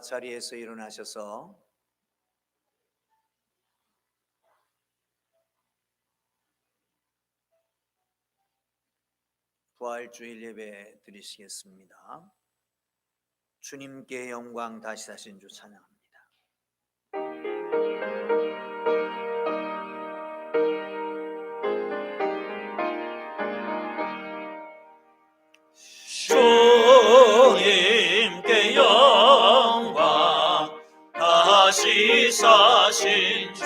자리에서 일어나셔서 부활주일 예배 드리시겠습니다. 주님께 영광 다시 다신 주 찬양합니다. 주님께 영광 다시 사신 주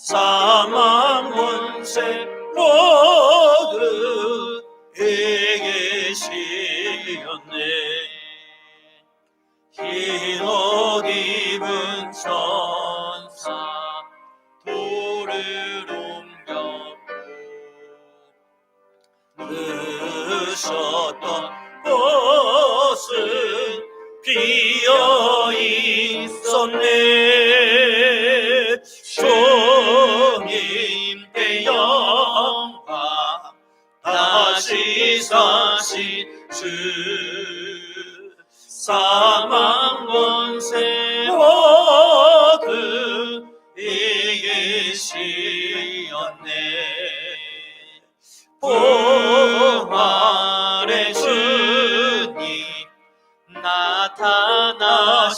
사망 권세 모두 이기시었네. 흰 옷 입은 천사 돌을 옮겼고 누셨던 곳은 비어 있었네. 주님께 영광 다시 사신 주 사망 권세 모두 이기시었네. 부활의 주님 나타나시사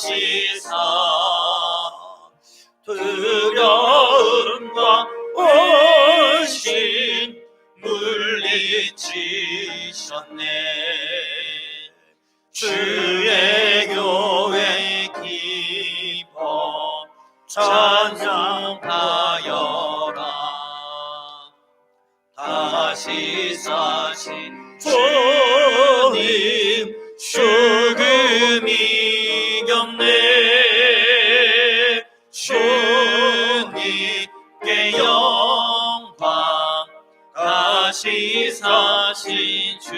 두려움과 의심 물리치셨네. 주의 교회 기뻐 찬양하여라. 다시 사신 주님 죽음 이겼네. 주님께 영광 다시 사신 주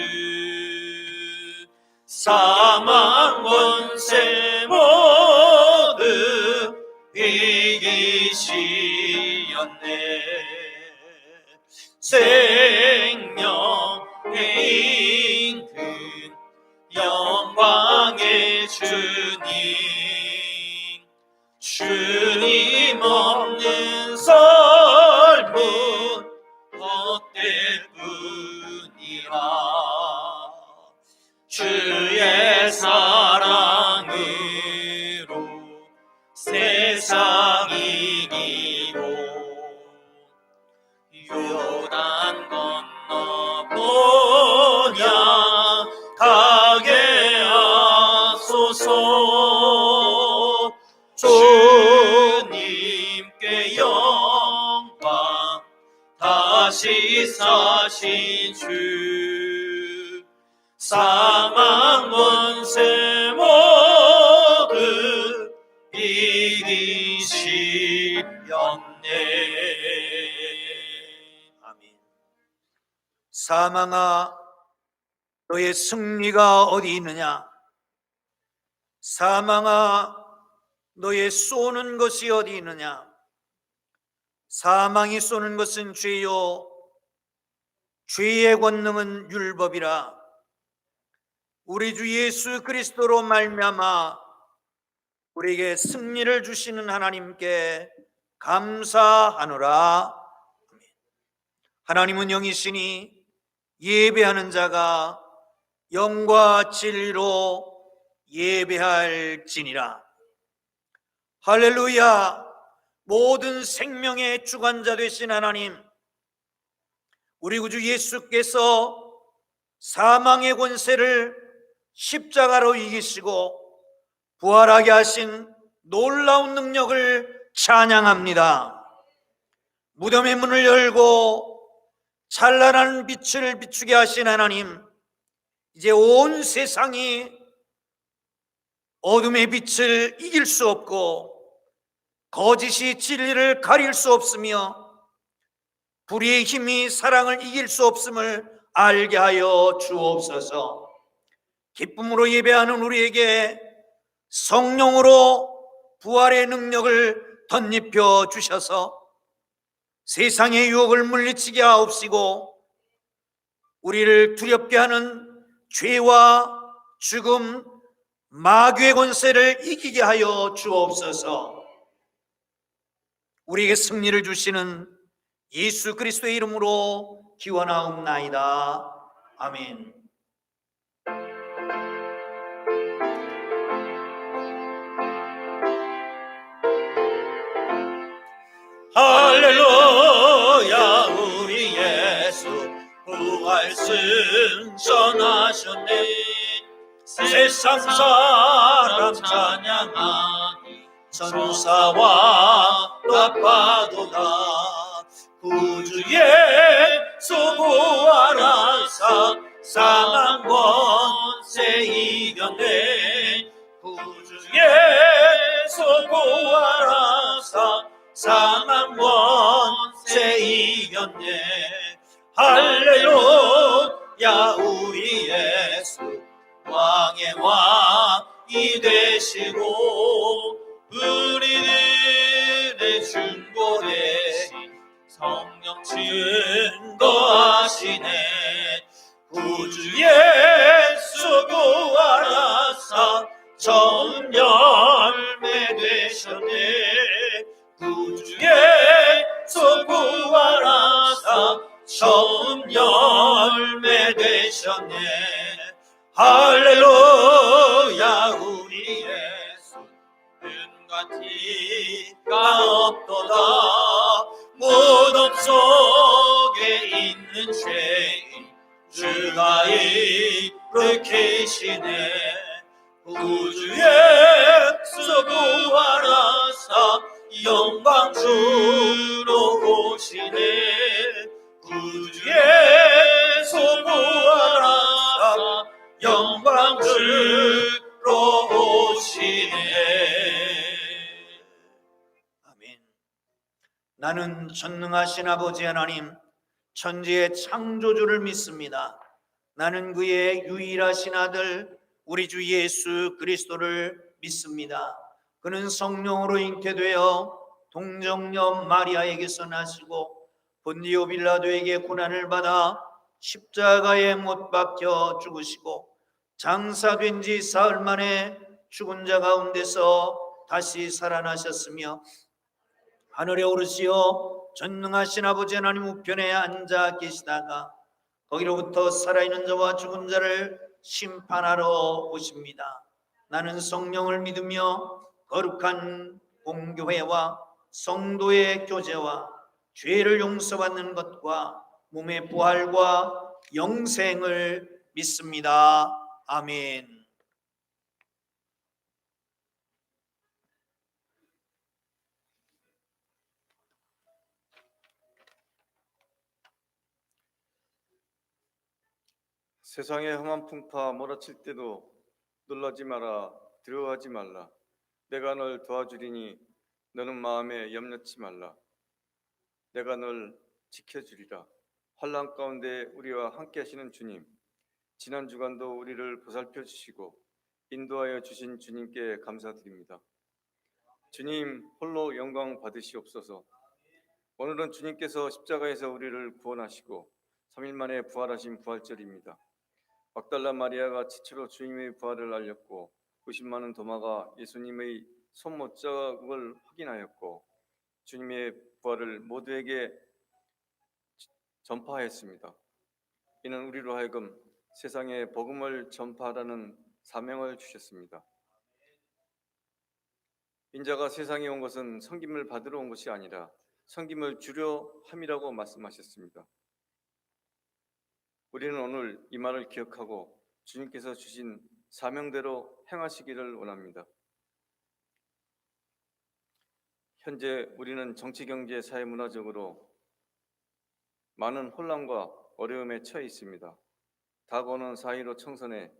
사망 권세 모두 이기시었네. 생명의 인근 영광의 주님 없는 삶은 헛될 뿐이라. 주의 사랑으로 세상 이기고 요단 건너 보냐 가게 하소서. 주님께 영광 다시 사신 주 사망 권세 모두 이기시었네. 사망아, 너의 승리가 어디 있느냐? 사망아, 너의 쏘는 것이 어디 있느냐? 사망이 쏘는 것은 죄요, 죄의 권능은 율법이라. 우리 주 예수 그리스도로 말미암아 우리에게 승리를 주시는 하나님께 감사하노라. 하나님은 영이시니 예배하는 자가 영과 진리로 예배할지니라. 할렐루야. 모든 생명의 주관자 되신 하나님, 우리 구주 예수께서 사망의 권세를 십자가로 이기시고 부활하게 하신 놀라운 능력을 찬양합니다. 무덤의 문을 열고 찬란한 빛을 비추게 하신 하나님, 이제 온 세상이 어둠의 빛을 이길 수 없고 거짓이 진리를 가릴 수 없으며 불의의 힘이 사랑을 이길 수 없음을 알게 하여 주옵소서. 기쁨으로 예배하는 우리에게 성령으로 부활의 능력을 덧입혀 주셔서 세상의 유혹을 물리치게 하옵시고 우리를 두렵게 하는 죄와 죽음, 마귀의 권세를 이기게 하여 주옵소서. 우리에게 승리를 주시는 예수 그리스도의 이름으로 기원하옵나이다. 아멘. 할렐루야, 우리 예수 부활승 전하셨네. 세상 사람 찬양하니 천사와 나파도다. 구주 예수 부활하사 사망 권세 이겼네. 구주 예수 부활하사 사망 권세 이겼네. 할렐루야, 우리 예수 왕의 왕이 되시고 우리들의 중보 대신 성령 증거하시네. 구주 예수 부활하사 처음 열매 되셨네. 구주 예수 부활하사 처음 열매 되셨네. 할렐루야, 우리 예수 은과 티가 없도다. 무덤 속에 있는 죄인 주가 일으키시네. 구주 예수 부활하사 영광 주로 오시네. 구주 예수 부활하사 영광 주로 오시네. 아멘. 나는 전능하신 아버지 하나님, 천지의 창조주를 믿습니다. 나는 그의 유일하신 아들 우리 주 예수 그리스도를 믿습니다. 그는 성령으로 잉태되어 동정녀 마리아에게서 나시고 본디오 빌라도에게 고난을 받아 십자가에 못 박혀 죽으시고 장사된 지 사흘 만에 죽은 자 가운데서 다시 살아나셨으며 하늘에 오르시어 전능하신 아버지 하나님 우편에 앉아 계시다가 거기로부터 살아있는 자와 죽은 자를 심판하러 오십니다. 나는 성령을 믿으며 거룩한 공교회와 성도의 교제와 죄를 용서받는 것과 몸의 부활과 영생을 믿습니다. 아멘. 세상의 험한 풍파 몰아칠 때도 놀라지 마라, 두려워하지 말라. 내가 널 도와주리니 너는 마음에 염려치 말라. 내가 널 지켜주리라. 환난 가운데 우리와 함께 하시는 주님, 지난 주간도 우리를 보살펴 주시고 인도하여 주신 주님께 감사드립니다. 주님 홀로 영광 받으시옵소서. 오늘은 주님께서 십자가에서 우리를 구원하시고 3일 만에 부활하신 부활절입니다. 막달라 마리아가 최초로 주님의 부활을 알렸고 90만원 도마가 예수님의 손못 자국을 확인하였고 주님의 부활을 모두에게 전파했습니다. 이는 우리로 하여금 세상에 복음을 전파하라는 사명을 주셨습니다. 인자가 세상에 온 것은 섬김을 받으러 온 것이 아니라 섬김을 주려 함이라고 말씀하셨습니다. 우리는 오늘 이 말을 기억하고 주님께서 주신 사명대로 행하시기를 원합니다. 현재 우리는 정치, 경제, 사회, 문화적으로 많은 혼란과 어려움에 처해 있습니다. 다가오는 4.15 총선에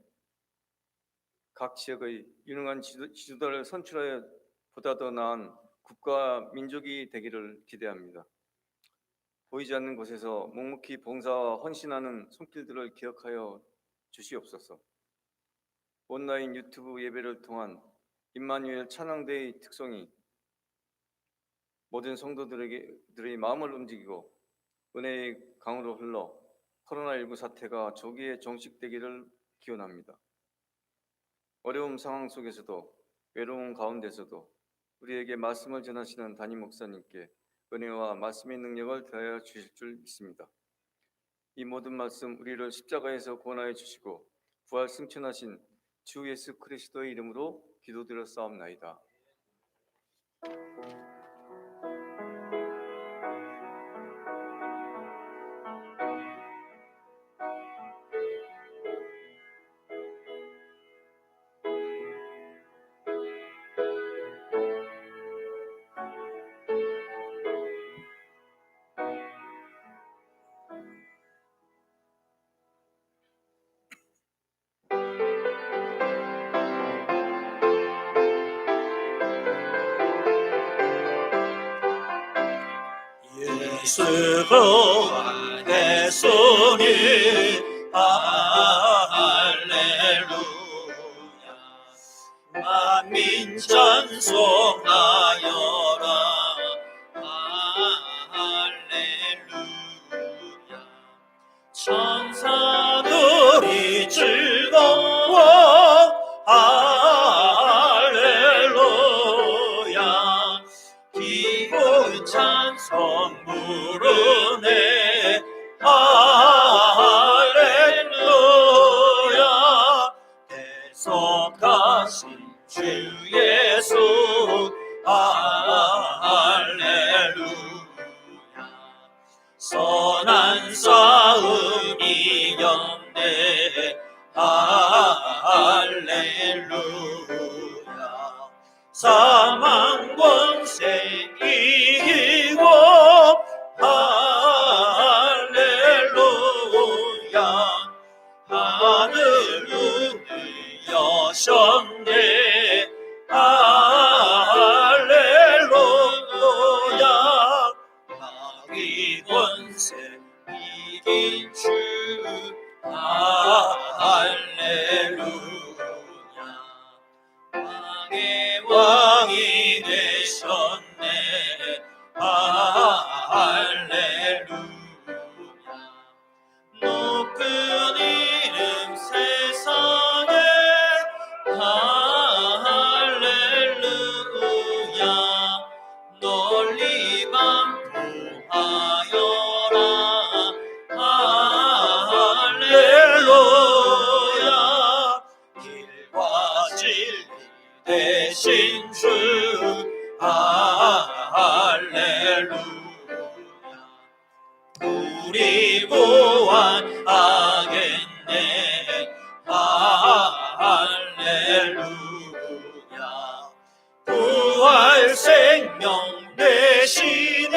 각 지역의 유능한 지도자를 선출하여 보다 더 나은 국가 민족이 되기를 기대합니다. 보이지 않는 곳에서 묵묵히 봉사와 헌신하는 손길들을 기억하여 주시옵소서. 온라인 유튜브 예배를 통한 임마누엘 찬양대의 특성이 모든 성도들의 마음을 움직이고 은혜의 강으로 흘러 코로나19 사태가 조기에 종식되기를 기원합니다. 어려운 상황 속에서도 외로운 가운데서도 우리에게 말씀을 전하시는 담임 목사님께 은혜와 말씀의 능력을 더하여 주실 줄 믿습니다. 이 모든 말씀 우리를 십자가에서 구원하여 주시고 부활 승천하신 주 예수 그리스도의 이름으로 기도드렸사옵나이다. 예수가 구원했으니 할렐루야. 만민 찬송하여라 할렐루야. 천사들이 즐거워 할렐루야. 기쁜 찬송 부르네 할렐루야. 대속하신 주 예수 할렐루야. 선한 싸움 이겼네 할렐루야. 사망 권세 이기고 할렐루야. 하늘 문을 여셨네 할렐루야. 마귀 권세 이긴 주 할렐루야. 왕의 왕이 되셨네 할렐루야. 높은 이름 세상에 할렐루야. 널리 반포하여라 할렐루야. 길과 진리 대신 주 할렐루야. 우리 구원하겠네 할렐루야. 부활 생명 되시니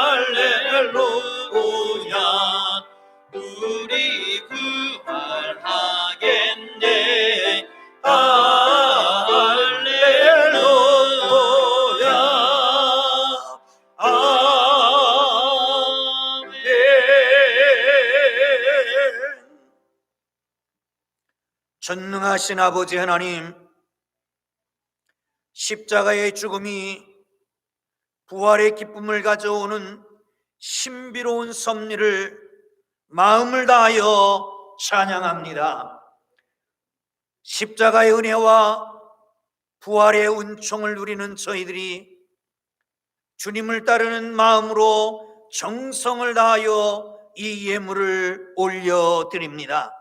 할렐루야. 우리 구원하겠네 할렐루야. 아멘. 전능하신 아버지 하나님, 십자가의 죽음이 부활의 기쁨을 가져오는 신비로운 섭리를 마음을 다하여 찬양합니다. 십자가의 은혜와 부활의 은총을 누리는 저희들이 주님을 따르는 마음으로 정성을 다하여 이 예물을 올려드립니다.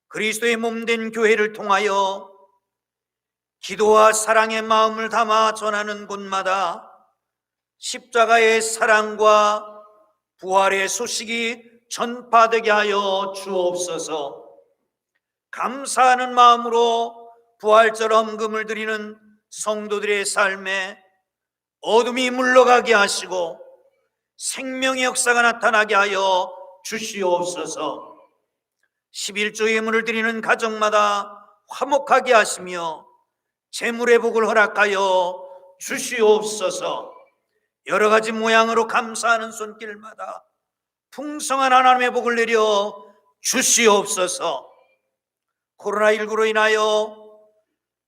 그리스도의 몸된 교회를 통하여 기도와 사랑의 마음을 담아 전하는 곳마다 십자가의 사랑과 부활의 소식이 전파되게 하여 주옵소서. 감사하는 마음으로 부활절 헌금을 드리는 성도들의 삶에 어둠이 물러가게 하시고 생명의 역사가 나타나게 하여 주시옵소서. 11조 예물을 드리는 가정마다 화목하게 하시며 재물의 복을 허락하여 주시옵소서. 여러 가지 모양으로 감사하는 손길마다 풍성한 하나님의 복을 내려 주시옵소서. 코로나19로 인하여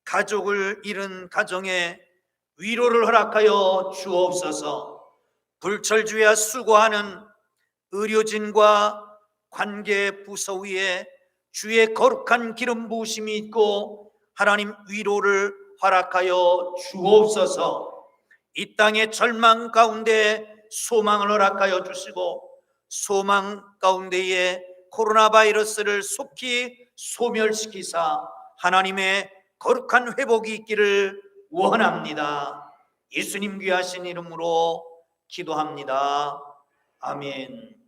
가족을 잃은 가정에 위로를 허락하여 주옵소서. 불철주야 수고하는 의료진과 관계 부서 위에 주의 거룩한 기름 부으심이 있고 하나님 위로를 허락하여 주옵소서. 이 땅의 절망 가운데 소망을 허락하여 주시고 소망 가운데에 코로나 바이러스를 속히 소멸시키사 하나님의 거룩한 회복이 있기를 원합니다. 예수님 귀하신 이름으로 기도합니다. 아멘.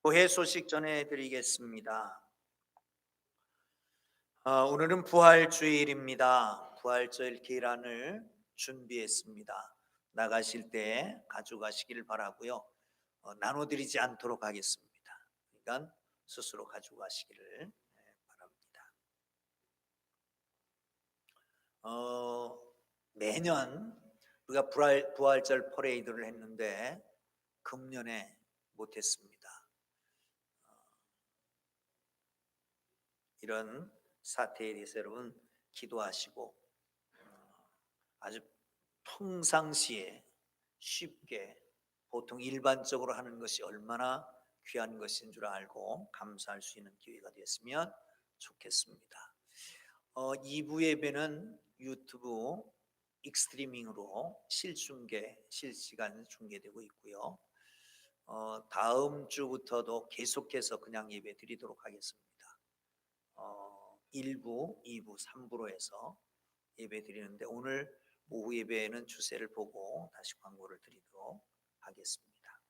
교회 소식 전해드리겠습니다. 오늘은 부활주일입니다. 부활절 계란을 준비했습니다. 나가실 때 가져가시길 바라고요. 나눠드리지 않도록 하겠습니다. 그러니까 스스로 가져가시기를 바랍니다. 매년 우리가 부활절 퍼레이드를 했는데 금년에 못했습니다. 이런 사태에 대해서 여러분 기도하시고 아주 평상시에 쉽게 보통 일반적으로 하는 것이 얼마나 귀한 것인 줄 알고 감사할 수 있는 기회가 됐으면 좋겠습니다. 2부 예배는 유튜브 익스트리밍으로 실시간 중계되고 있고요. 다음 주부터도 계속해서 그냥 예배 드리도록 하겠습니다. 1부, 2부, 3부로 해서 예배 드리는데 오늘 오후 예배에는 주세를 보고 다시 광고를 드리도록 하겠습니다.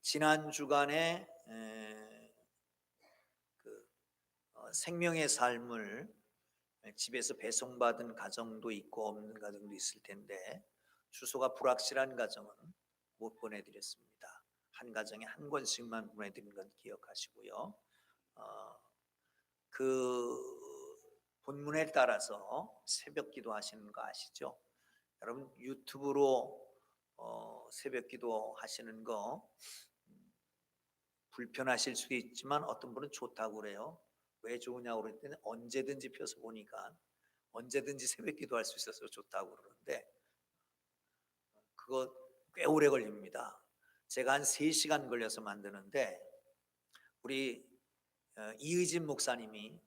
지난 주간에 생명의 삶을 집에서 배송받은 가정도 있고 없는 가정도 있을 텐데 주소가 불확실한 가정은 못 보내드렸습니다. 한 가정에 한 권씩만 보내드린 건 기억하시고요. 그 본문에 따라서 새벽 기도 하시는 거 아시죠? 여러분 유튜브로 새벽 기도 하시는 거 불편하실 수도 있지만 어떤 분은 좋다고 그래요. 왜 좋으냐고 그랬더니 언제든지 펴서 보니까 언제든지 새벽 기도할 수 있어서 좋다고 그러는데 그거 꽤 오래 걸립니다. 제가 한 3시간 걸려서 만드는데 우리 이의진 목사님이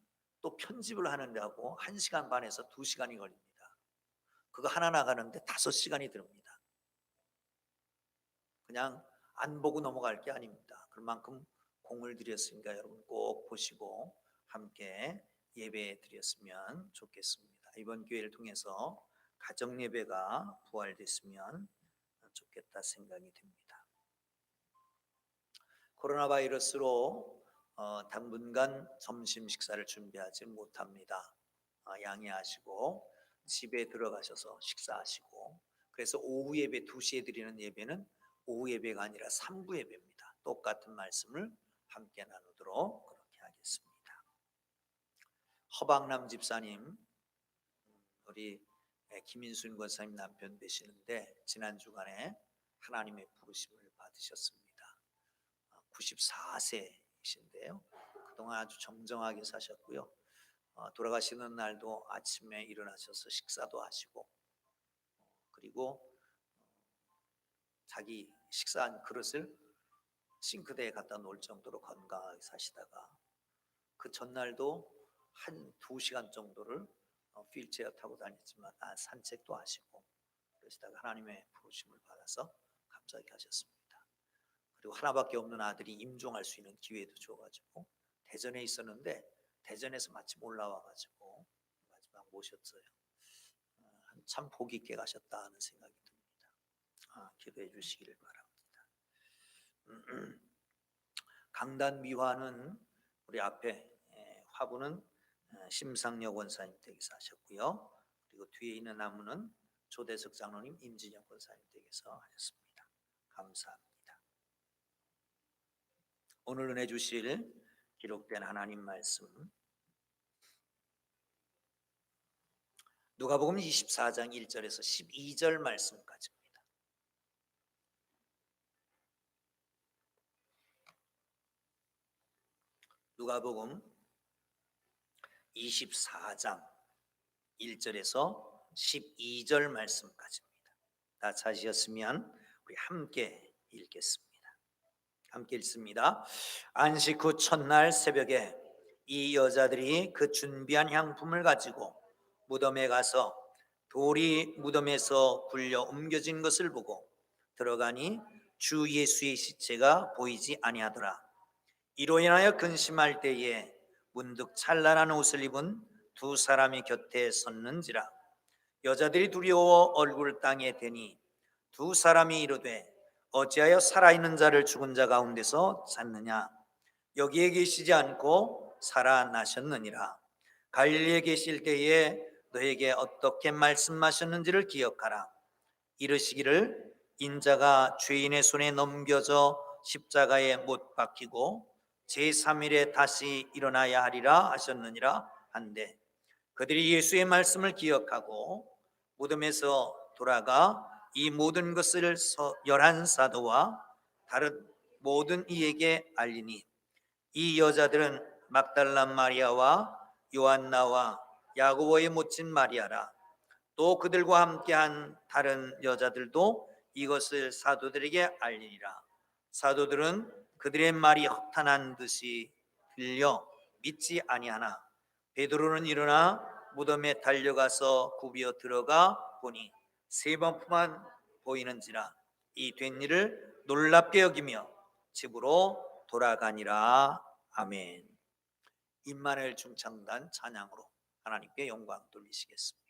또 편집을 하는데 하고 1시간 반에서 2시간이 걸립니다. 그거 하나 나가는데 5시간이 들습니다. 그냥 안 보고 넘어갈 게 아닙니다. 그만큼 공을 들였으니까 여러분 꼭 보시고 함께 예배 드렸으면 좋겠습니다. 이번 기회를 통해서 가정 예배가 부활됐으면 좋겠다 생각이 듭니다. 코로나 바이러스로 당분간 점심 식사를 준비하지 못합니다. 양해하시고 집에 들어가셔서 식사하시고 그래서 오후 예배 2시에 드리는 예배는 오후 예배가 아니라 3부 예배입니다. 똑같은 말씀을 함께 나누도록 그렇게 하겠습니다. 허방남 집사님, 우리 김인순 권사님 남편 되시는데 지난 주간에 하나님의 부르심을 받으셨습니다. 94세이신데요. 그동안 아주 정정하게 사셨고요. 돌아가시는 날도 아침에 일어나셔서 식사도 하시고 그리고 자기 식사한 그릇을 싱크대에 갖다 놓을 정도로 건강하게 사시다가 그 전날도 한 2시간 정도를 휠체어 타고 다녔지만 산책도 하시고 그러시다가 하나님의 부르심을 받아서 갑자기 하셨습니다. 그리고 하나밖에 없는 아들이 임종할 수 있는 기회도 줘가지고 대전에 있었는데 대전에서 마침 올라와가지고 마지막 모셨어요. 참 복 있게 가셨다 는 생각이 듭니다. 기도해 주시기를 바랍니다. 강단 미화는 우리 앞에 화분은 심상여 권사님 댁에서 하셨고요. 그리고 뒤에 있는 나무는 조대석 장로님, 임진영 권사님 댁에서 하셨습니다. 감사합니다. 오늘 은혜 주실 기록된 하나님 말씀 누가복음 24장 1절에서 12절 말씀까지입니다. 누가복음 24장 1절에서 12절 말씀까지입니다. 다 찾으셨으면 우리 함께 읽겠습니다. 함께 읽습니다. 안식 후 첫날 새벽에 이 여자들이 그 준비한 향품을 가지고 무덤에 가서 돌이 무덤에서 굴려 옮겨진 것을 보고 들어가니 주 예수의 시체가 보이지 아니하더라. 이로 인하여 근심할 때에 문득 찬란한 옷을 입은 두 사람이 곁에 섰는지라. 여자들이 두려워 얼굴을 땅에 대니 두 사람이 이르되 어찌하여 살아있는 자를 죽은 자 가운데서 찾느냐? 여기에 계시지 않고 살아나셨느니라. 갈릴리에 계실 때에 너에게 어떻게 말씀하셨는지를 기억하라. 이르시기를 인자가 죄인의 손에 넘겨져 십자가에 못 박히고 제3일에 다시 일어나야 하리라 하셨느니라 한데, 그들이 예수의 말씀을 기억하고 무덤에서 돌아가 이 모든 것을 11사도와 다른 모든 이에게 알리니, 이 여자들은 막달라 마리아와 요한나와 야고보의 모친 마리아라. 또 그들과 함께한 다른 여자들도 이것을 사도들에게 알리니라. 사도들은 그들의 말이 허탄한 듯이 들려 믿지 아니하나 베드로는 일어나 무덤에 달려가서 굽이어 들어가 보니 세 번뿐만 보이는지라. 이 된 일을 놀랍게 여기며 집으로 돌아가니라. 아멘. 임마누엘 중창단 찬양으로 하나님께 영광 돌리시겠습니다.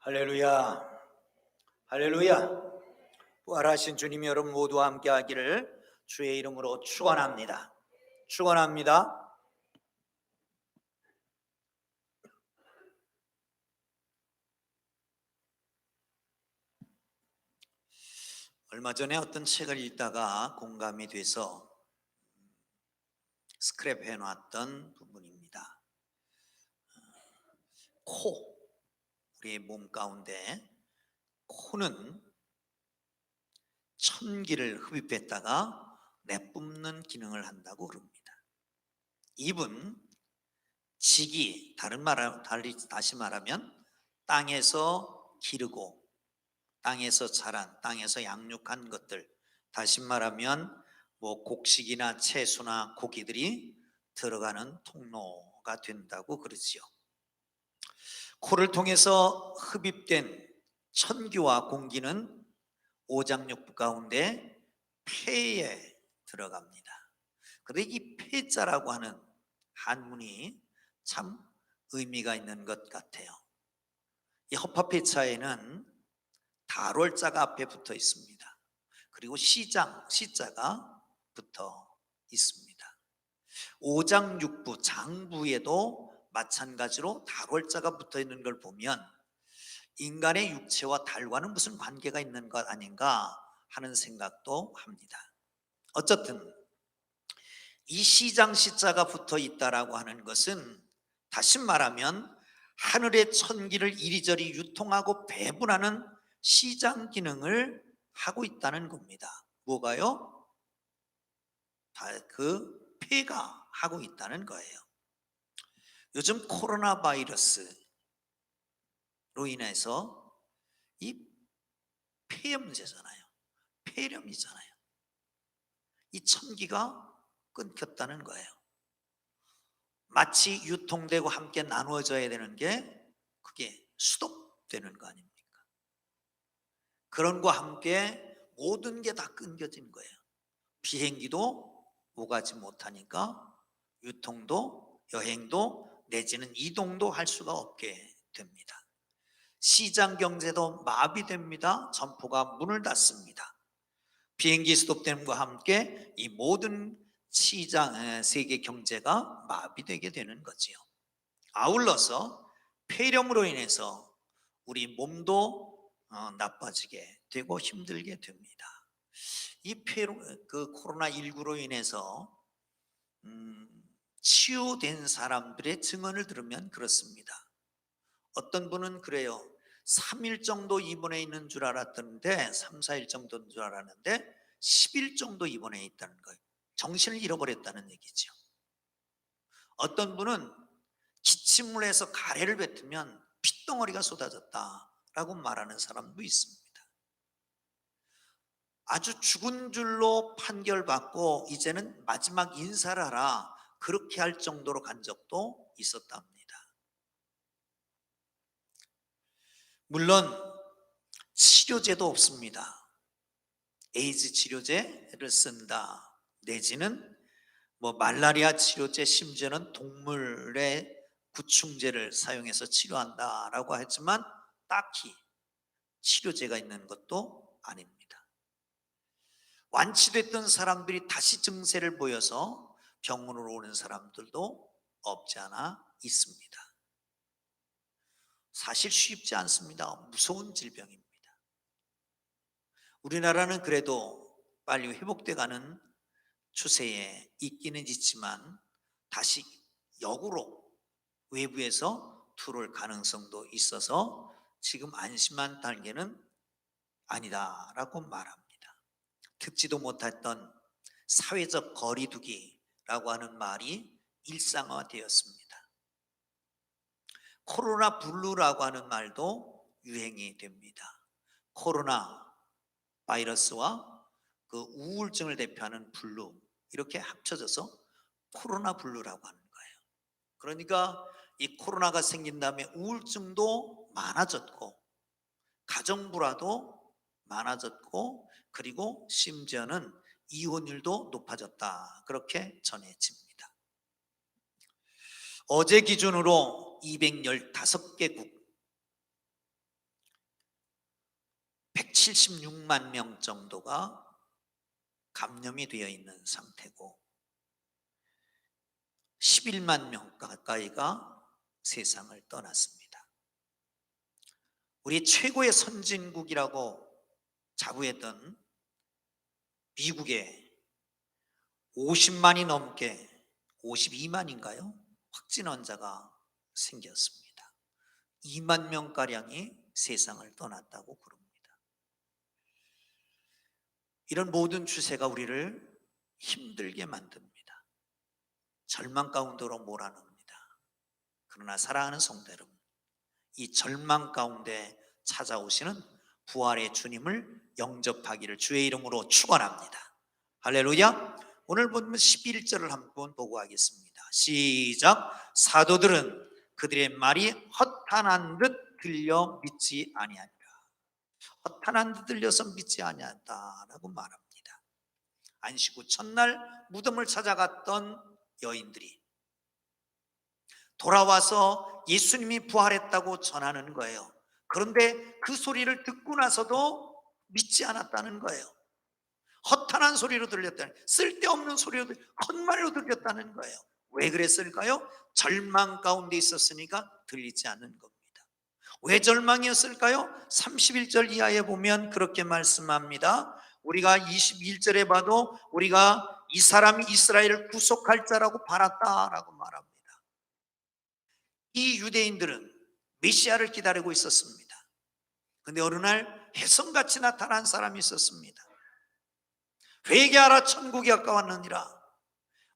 할렐루야, 할렐루야. 부활하신 주님이 여러분 모두와 함께 하기를 주의 이름으로 축원합니다. 축원합니다. 얼마 전에 어떤 책을 읽다가 공감이 돼서 스크랩 해놨던 부분입니다. 코, 우리의 몸 가운데 코는 천기를 흡입했다가 내뿜는 기능을 한다고 그럽니다. 입은 지기, 다시 말하면 땅에서 기르고 땅에서 자란, 땅에서 양육한 것들, 다시 말하면 곡식이나 채소나 고기들이 들어가는 통로가 된다고 그러지요. 코를 통해서 흡입된 천기와 공기는 오장육부 가운데 폐에 들어갑니다. 그런데 이 폐자라고 하는 한문이 참 의미가 있는 것 같아요. 이 허파폐자에는 달월자가 앞에 붙어 있습니다. 그리고 시자가 붙어 있습니다. 오장육부, 장부에도 마찬가지로 달월자가 붙어 있는 걸 보면 인간의 육체와 달과는 무슨 관계가 있는 것 아닌가 하는 생각도 합니다. 어쨌든 이 시자가 붙어 있다라고 하는 것은 다시 말하면 하늘의 천기를 이리저리 유통하고 배분하는 시장 기능을 하고 있다는 겁니다. 뭐가요? 그 폐가 하고 있다는 거예요. 요즘 코로나 바이러스로 인해서 이 폐염제잖아요. 폐렴이잖아요. 이 천기가 끊겼다는 거예요. 마치 유통되고 함께 나누어져야 되는 게 그게 수독되는 거 아닙니까? 그런 것과 함께 모든 게 다 끊겨진 거예요. 비행기도 오가지 못하니까 유통도 여행도 내지는 이동도 할 수가 없게 됩니다. 시장 경제도 마비됩니다. 점포가 문을 닫습니다. 비행기 스톱됨과 함께 이 모든 시장 세계 경제가 마비되게 되는 거지요. 아울러서 폐렴으로 인해서 우리 몸도 나빠지게 되고 힘들게 됩니다. 이 코로나19로 인해서 치유된 사람들의 증언을 들으면 그렇습니다. 어떤 분은 그래요. 3일 정도 입원해 있는 줄 알았던데 3, 4일 정도인 줄 알았는데 10일 정도 입원해 있다는 거예요. 정신을 잃어버렸다는 얘기죠. 어떤 분은 기침을 해서 가래를 뱉으면 핏덩어리가 쏟아졌다라고 말하는 사람도 있습니다. 아주 죽은 줄로 판결받고 이제는 마지막 인사를 하라 그렇게 할 정도로 간 적도 있었답니다. 물론 치료제도 없습니다. 에이즈 치료제를 쓴다 내지는 말라리아 치료제, 심지어는 동물의 구충제를 사용해서 치료한다라고 하지만 딱히 치료제가 있는 것도 아닙니다. 완치됐던 사람들이 다시 증세를 보여서 병원으로 오는 사람들도 없지 않아 있습니다. 사실 쉽지 않습니다. 무서운 질병입니다. 우리나라는 그래도 빨리 회복돼가는 추세에 있기는 있지만 다시 역으로 외부에서 들어올 가능성도 있어서 지금 안심한 단계는 아니다라고 말합니다. 듣지도 못했던 사회적 거리두기라고 하는 말이 일상화되었습니다. 코로나 블루라고 하는 말도 유행이 됩니다. 코로나 바이러스와 그 우울증을 대표하는 블루 이렇게 합쳐져서 코로나 블루라고 하는 거예요. 그러니까 이 코로나가 생긴 다음에 우울증도 많아졌고 가정불화도 많아졌고 그리고 심지어는 이혼율도 높아졌다 그렇게 전해집니다. 어제 기준으로 215개국 76만 명 정도가 감염이 되어 있는 상태고 11만 명 가까이가 세상을 떠났습니다. 우리 최고의 선진국이라고 자부했던 미국에 50만이 넘게 52만인가요? 확진 환자가 생겼습니다. 2만 명가량이 세상을 떠났다고 그럽니다. 이런 모든 추세가 우리를 힘들게 만듭니다. 절망 가운데로 몰아넣습니다. 그러나 사랑하는 성도 여러분, 이 절망 가운데 찾아오시는 부활의 주님을 영접하기를 주의 이름으로 축원합니다. 할렐루야. 오늘 보면 11절을 한번 보고 하겠습니다. 시작. 사도들은 그들의 말이 허탄한 듯 들려 믿지 아니하니라. 허탄한 듯 들려서 믿지 아니하다라고 말합니다. 안식 후 첫날 무덤을 찾아갔던 여인들이 돌아와서 예수님이 부활했다고 전하는 거예요. 그런데 그 소리를 듣고 나서도 믿지 않았다는 거예요. 허탄한 소리로 들렸다는, 쓸데없는 소리로, 헛말로 들렸다는 거예요. 왜 그랬을까요? 절망 가운데 있었으니까 들리지 않는 겁니다. 왜 절망이었을까요? 31절 이하에 보면 그렇게 말씀합니다. 우리가 21절에 봐도 우리가 이 사람이 이스라엘을 구속할 자라고 바랐다라고 말합니다. 이 유대인들은 메시아를 기다리고 있었습니다. 그런데 어느 날 혜성같이 나타난 사람이 있었습니다. 회개하라 천국이 가까웠느니라.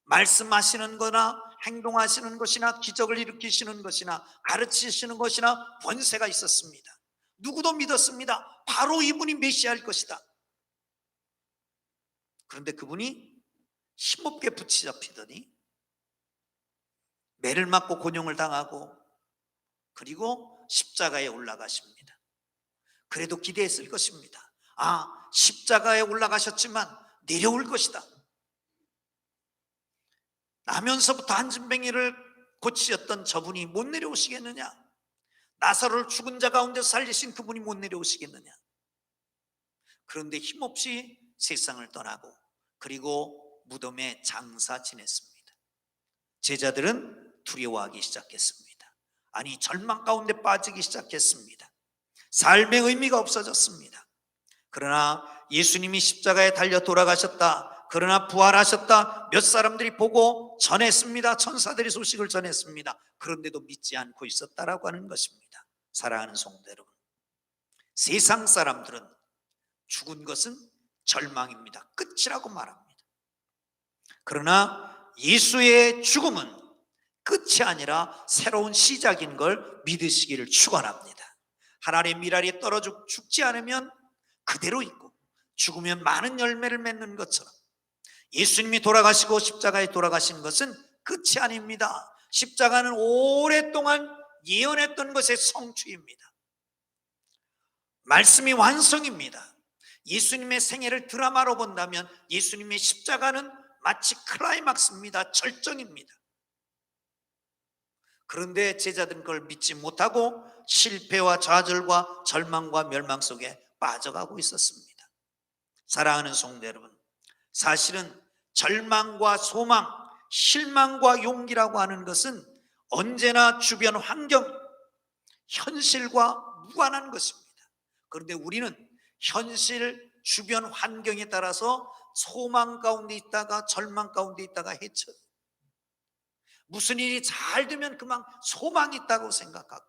말씀하시는 거나 행동하시는 것이나 기적을 일으키시는 것이나 가르치시는 것이나 권세가 있었습니다. 누구도 믿었습니다. 바로 이분이 메시아일 것이다. 그런데 그분이 힘없게 붙잡히더니 매를 맞고 곤욕을 당하고 그리고 십자가에 올라가십니다. 그래도 기대했을 것입니다. 아, 십자가에 올라가셨지만 내려올 것이다. 나면서부터 한진뱅이를 고치셨던 저분이 못 내려오시겠느냐? 나사로를 죽은 자 가운데 살리신 그분이 못 내려오시겠느냐? 그런데 힘없이 세상을 떠나고 그리고 무덤에 장사 지냈습니다. 제자들은 두려워하기 시작했습니다. 아니, 절망 가운데 빠지기 시작했습니다. 삶의 의미가 없어졌습니다. 그러나 예수님이 십자가에 달려 돌아가셨다, 그러나 부활하셨다, 몇 사람들이 보고 전했습니다. 천사들이 소식을 전했습니다. 그런데도 믿지 않고 있었다라고 하는 것입니다. 사랑하는 성도 여러분, 세상 사람들은 죽은 것은 절망입니다. 끝이라고 말합니다. 그러나 예수의 죽음은 끝이 아니라 새로운 시작인 걸 믿으시기를 축원합니다. 하나님의 미랄이 떨어져 죽지 않으면 그대로 있고 죽으면 많은 열매를 맺는 것처럼 예수님이 돌아가시고 십자가에 돌아가신 것은 끝이 아닙니다. 십자가는 오랫동안 예언했던 것의 성취입니다. 말씀이 완성입니다. 예수님의 생애를 드라마로 본다면 예수님의 십자가는 마치 클라이막스입니다. 절정입니다. 그런데 제자들은 그걸 믿지 못하고 실패와 좌절과 절망과 멸망 속에 빠져가고 있었습니다. 사랑하는 성도 여러분, 사실은 절망과 소망, 실망과 용기라고 하는 것은 언제나 주변 환경, 현실과 무관한 것입니다. 그런데 우리는 현실, 주변 환경에 따라서 소망 가운데 있다가 절망 가운데 있다가 헤쳐요. 무슨 일이 잘 되면 그만 소망이 있다고 생각하고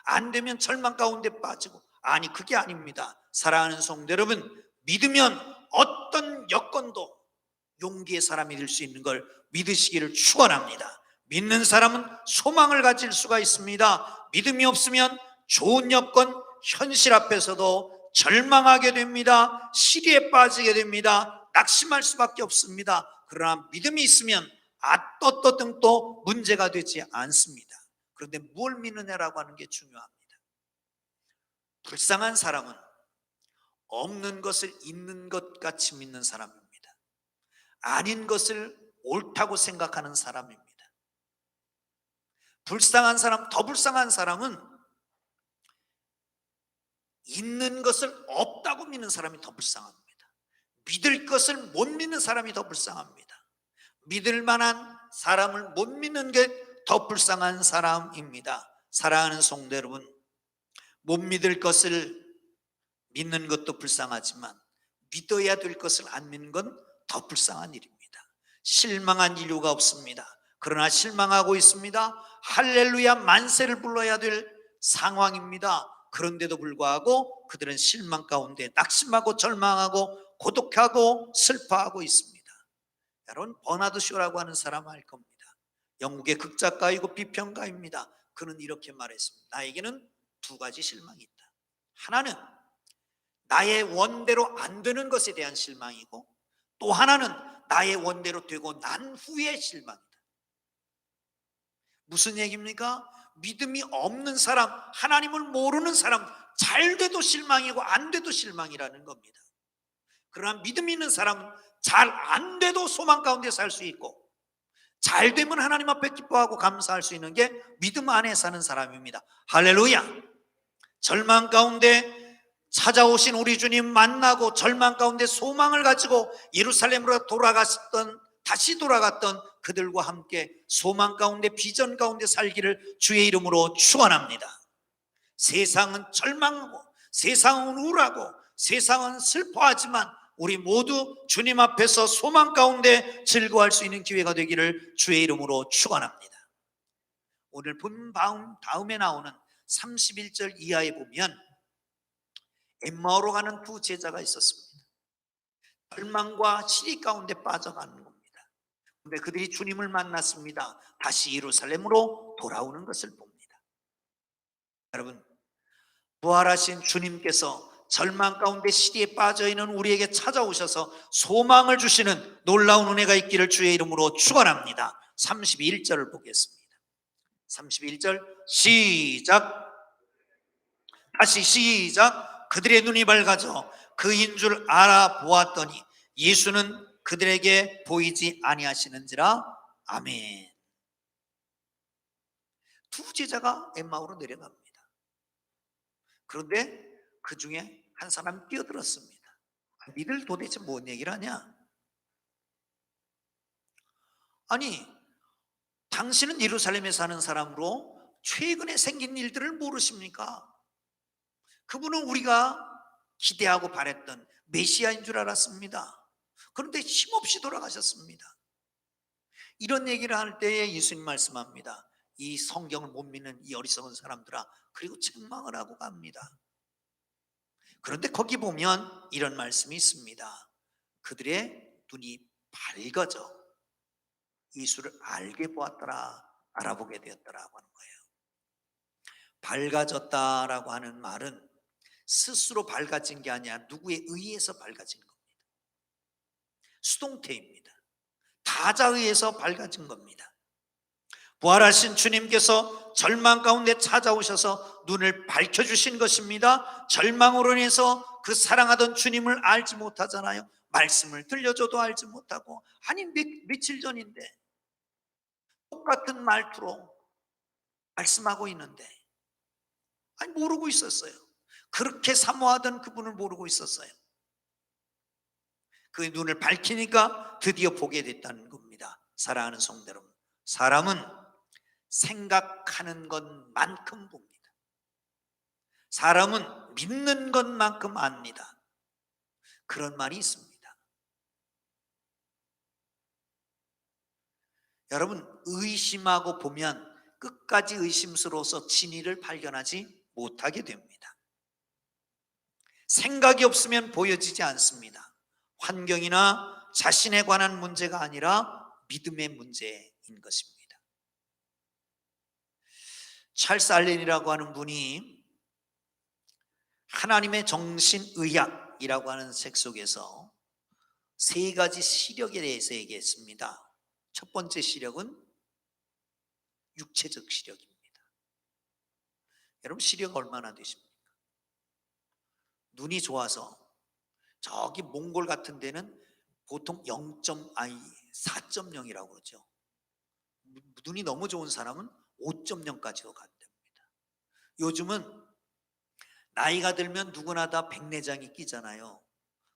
안 되면 절망 가운데 빠지고, 아니, 그게 아닙니다. 사랑하는 성도 여러분, 믿으면 어떤 여건도 용기의 사람이 될 수 있는 걸 믿으시기를 축원합니다. 믿는 사람은 소망을 가질 수가 있습니다. 믿음이 없으면 좋은 여건, 현실 앞에서도 절망하게 됩니다. 시리에 빠지게 됩니다. 낙심할 수밖에 없습니다. 그러나 믿음이 있으면 또 문제가 되지 않습니다. 그런데 뭘 믿느냐라고 하는 게 중요합니다. 불쌍한 사람은 없는 것을 있는 것 같이 믿는 사람입니다. 아닌 것을 옳다고 생각하는 사람입니다. 불쌍한 사람, 더 불쌍한 사람은 있는 것을 없다고 믿는 사람이 더 불쌍합니다. 믿을 것을 못 믿는 사람이 더 불쌍합니다. 믿을 만한 사람을 못 믿는 게 더 불쌍한 사람입니다. 사랑하는 성도 여러분, 못 믿을 것을 믿는 것도 불쌍하지만 믿어야 될 것을 안 믿는 건 더 불쌍한 일입니다. 실망한 이유가 없습니다. 그러나 실망하고 있습니다. 할렐루야 만세를 불러야 될 상황입니다. 그런데도 불구하고 그들은 실망 가운데 낙심하고 절망하고 고독하고 슬퍼하고 있습니다. 여러분, 버나드 쇼라고 하는 사람 알 겁니다. 영국의 극작가이고 비평가입니다. 그는 이렇게 말했습니다. 나에게는 두 가지 실망이 있다. 하나는 나의 원대로 안 되는 것에 대한 실망이고, 또 하나는 나의 원대로 되고 난 후의 실망이다. 무슨 얘기입니까? 믿음이 없는 사람, 하나님을 모르는 사람, 잘 돼도 실망이고 안 돼도 실망이라는 겁니다. 그러나 믿음 있는 사람은 잘 안 돼도 소망 가운데 살 수 있고, 잘 되면 하나님 앞에 기뻐하고 감사할 수 있는 게 믿음 안에 사는 사람입니다. 할렐루야. 절망 가운데 찾아오신 우리 주님 만나고 절망 가운데 소망을 가지고 예루살렘으로 다시 돌아갔던 그들과 함께 소망 가운데 비전 가운데 살기를 주의 이름으로 축원합니다. 세상은 절망하고 세상은 우울하고 세상은 슬퍼하지만 우리 모두 주님 앞에서 소망 가운데 즐거워할 수 있는 기회가 되기를 주의 이름으로 축원합니다. 오늘 본 다음에 나오는 31절 이하에 보면 엠마오로 가는 두 제자가 있었습니다. 절망과 시리 가운데 빠져가는 겁니다. 그런데 그들이 주님을 만났습니다. 다시 예루살렘으로 돌아오는 것을 봅니다. 여러분, 부활하신 주님께서 절망 가운데 시리에 빠져있는 우리에게 찾아오셔서 소망을 주시는 놀라운 은혜가 있기를 주의 이름으로 축원합니다. 31절을 보겠습니다. 31절 시작. 다시 시작. 그들의 눈이 밝아져 그인 줄 알아보았더니 예수는 그들에게 보이지 아니하시는지라. 아멘. 두 제자가 엠마오로 내려갑니다. 그런데 그 중에 한 사람이 뛰어들었습니다. 니들 도대체 뭔 얘기를 하냐? 아니, 당신은 예루살렘에 사는 사람으로 최근에 생긴 일들을 모르십니까? 그분은 우리가 기대하고 바랬던 메시아인 줄 알았습니다. 그런데 힘없이 돌아가셨습니다. 이런 얘기를 할 때에 예수님 말씀합니다. 이 성경을 못 믿는 이 어리석은 사람들아, 그리고 책망을 하고 갑니다. 그런데 거기 보면 이런 말씀이 있습니다. 그들의 눈이 밝아져 예수를 알게 보았더라, 알아보게 되었더라고 하는 거예요. 밝아졌다라고 하는 말은 스스로 밝아진 게 아니라 누구에 의해서 밝아진 겁니다. 수동태입니다. 다자에 의해서 밝아진 겁니다. 부활하신 주님께서 절망 가운데 찾아오셔서 눈을 밝혀주신 것입니다. 절망으로 인해서 그 사랑하던 주님을 알지 못하잖아요. 말씀을 들려줘도 알지 못하고, 아니 며칠 전인데 똑같은 말투로 말씀하고 있는데 아니 모르고 있었어요. 그렇게 사모하던 그분을 모르고 있었어요. 그 눈을 밝히니까 드디어 보게 됐다는 겁니다. 사랑하는 성도 여러분, 사람은 생각하는 것만큼 봅니다. 사람은 믿는 것만큼 압니다. 그런 말이 있습니다. 여러분, 의심하고 보면 끝까지 의심스러워서 진리를 발견하지 못하게 됩니다. 생각이 없으면 보여지지 않습니다. 환경이나 자신에 관한 문제가 아니라 믿음의 문제인 것입니다. 찰스 알렌이라고 하는 분이 하나님의 정신의학이라고 하는 책 속에서 세 가지 시력에 대해서 얘기했습니다. 첫 번째 시력은 육체적 시력입니다. 여러분, 시력 얼마나 되십니까? 눈이 좋아서 저기 몽골 같은 데는 보통 4.0이라고 그러죠. 눈이 너무 좋은 사람은 5.0까지도 간답니다. 요즘은 나이가 들면 누구나 다 백내장이 끼잖아요.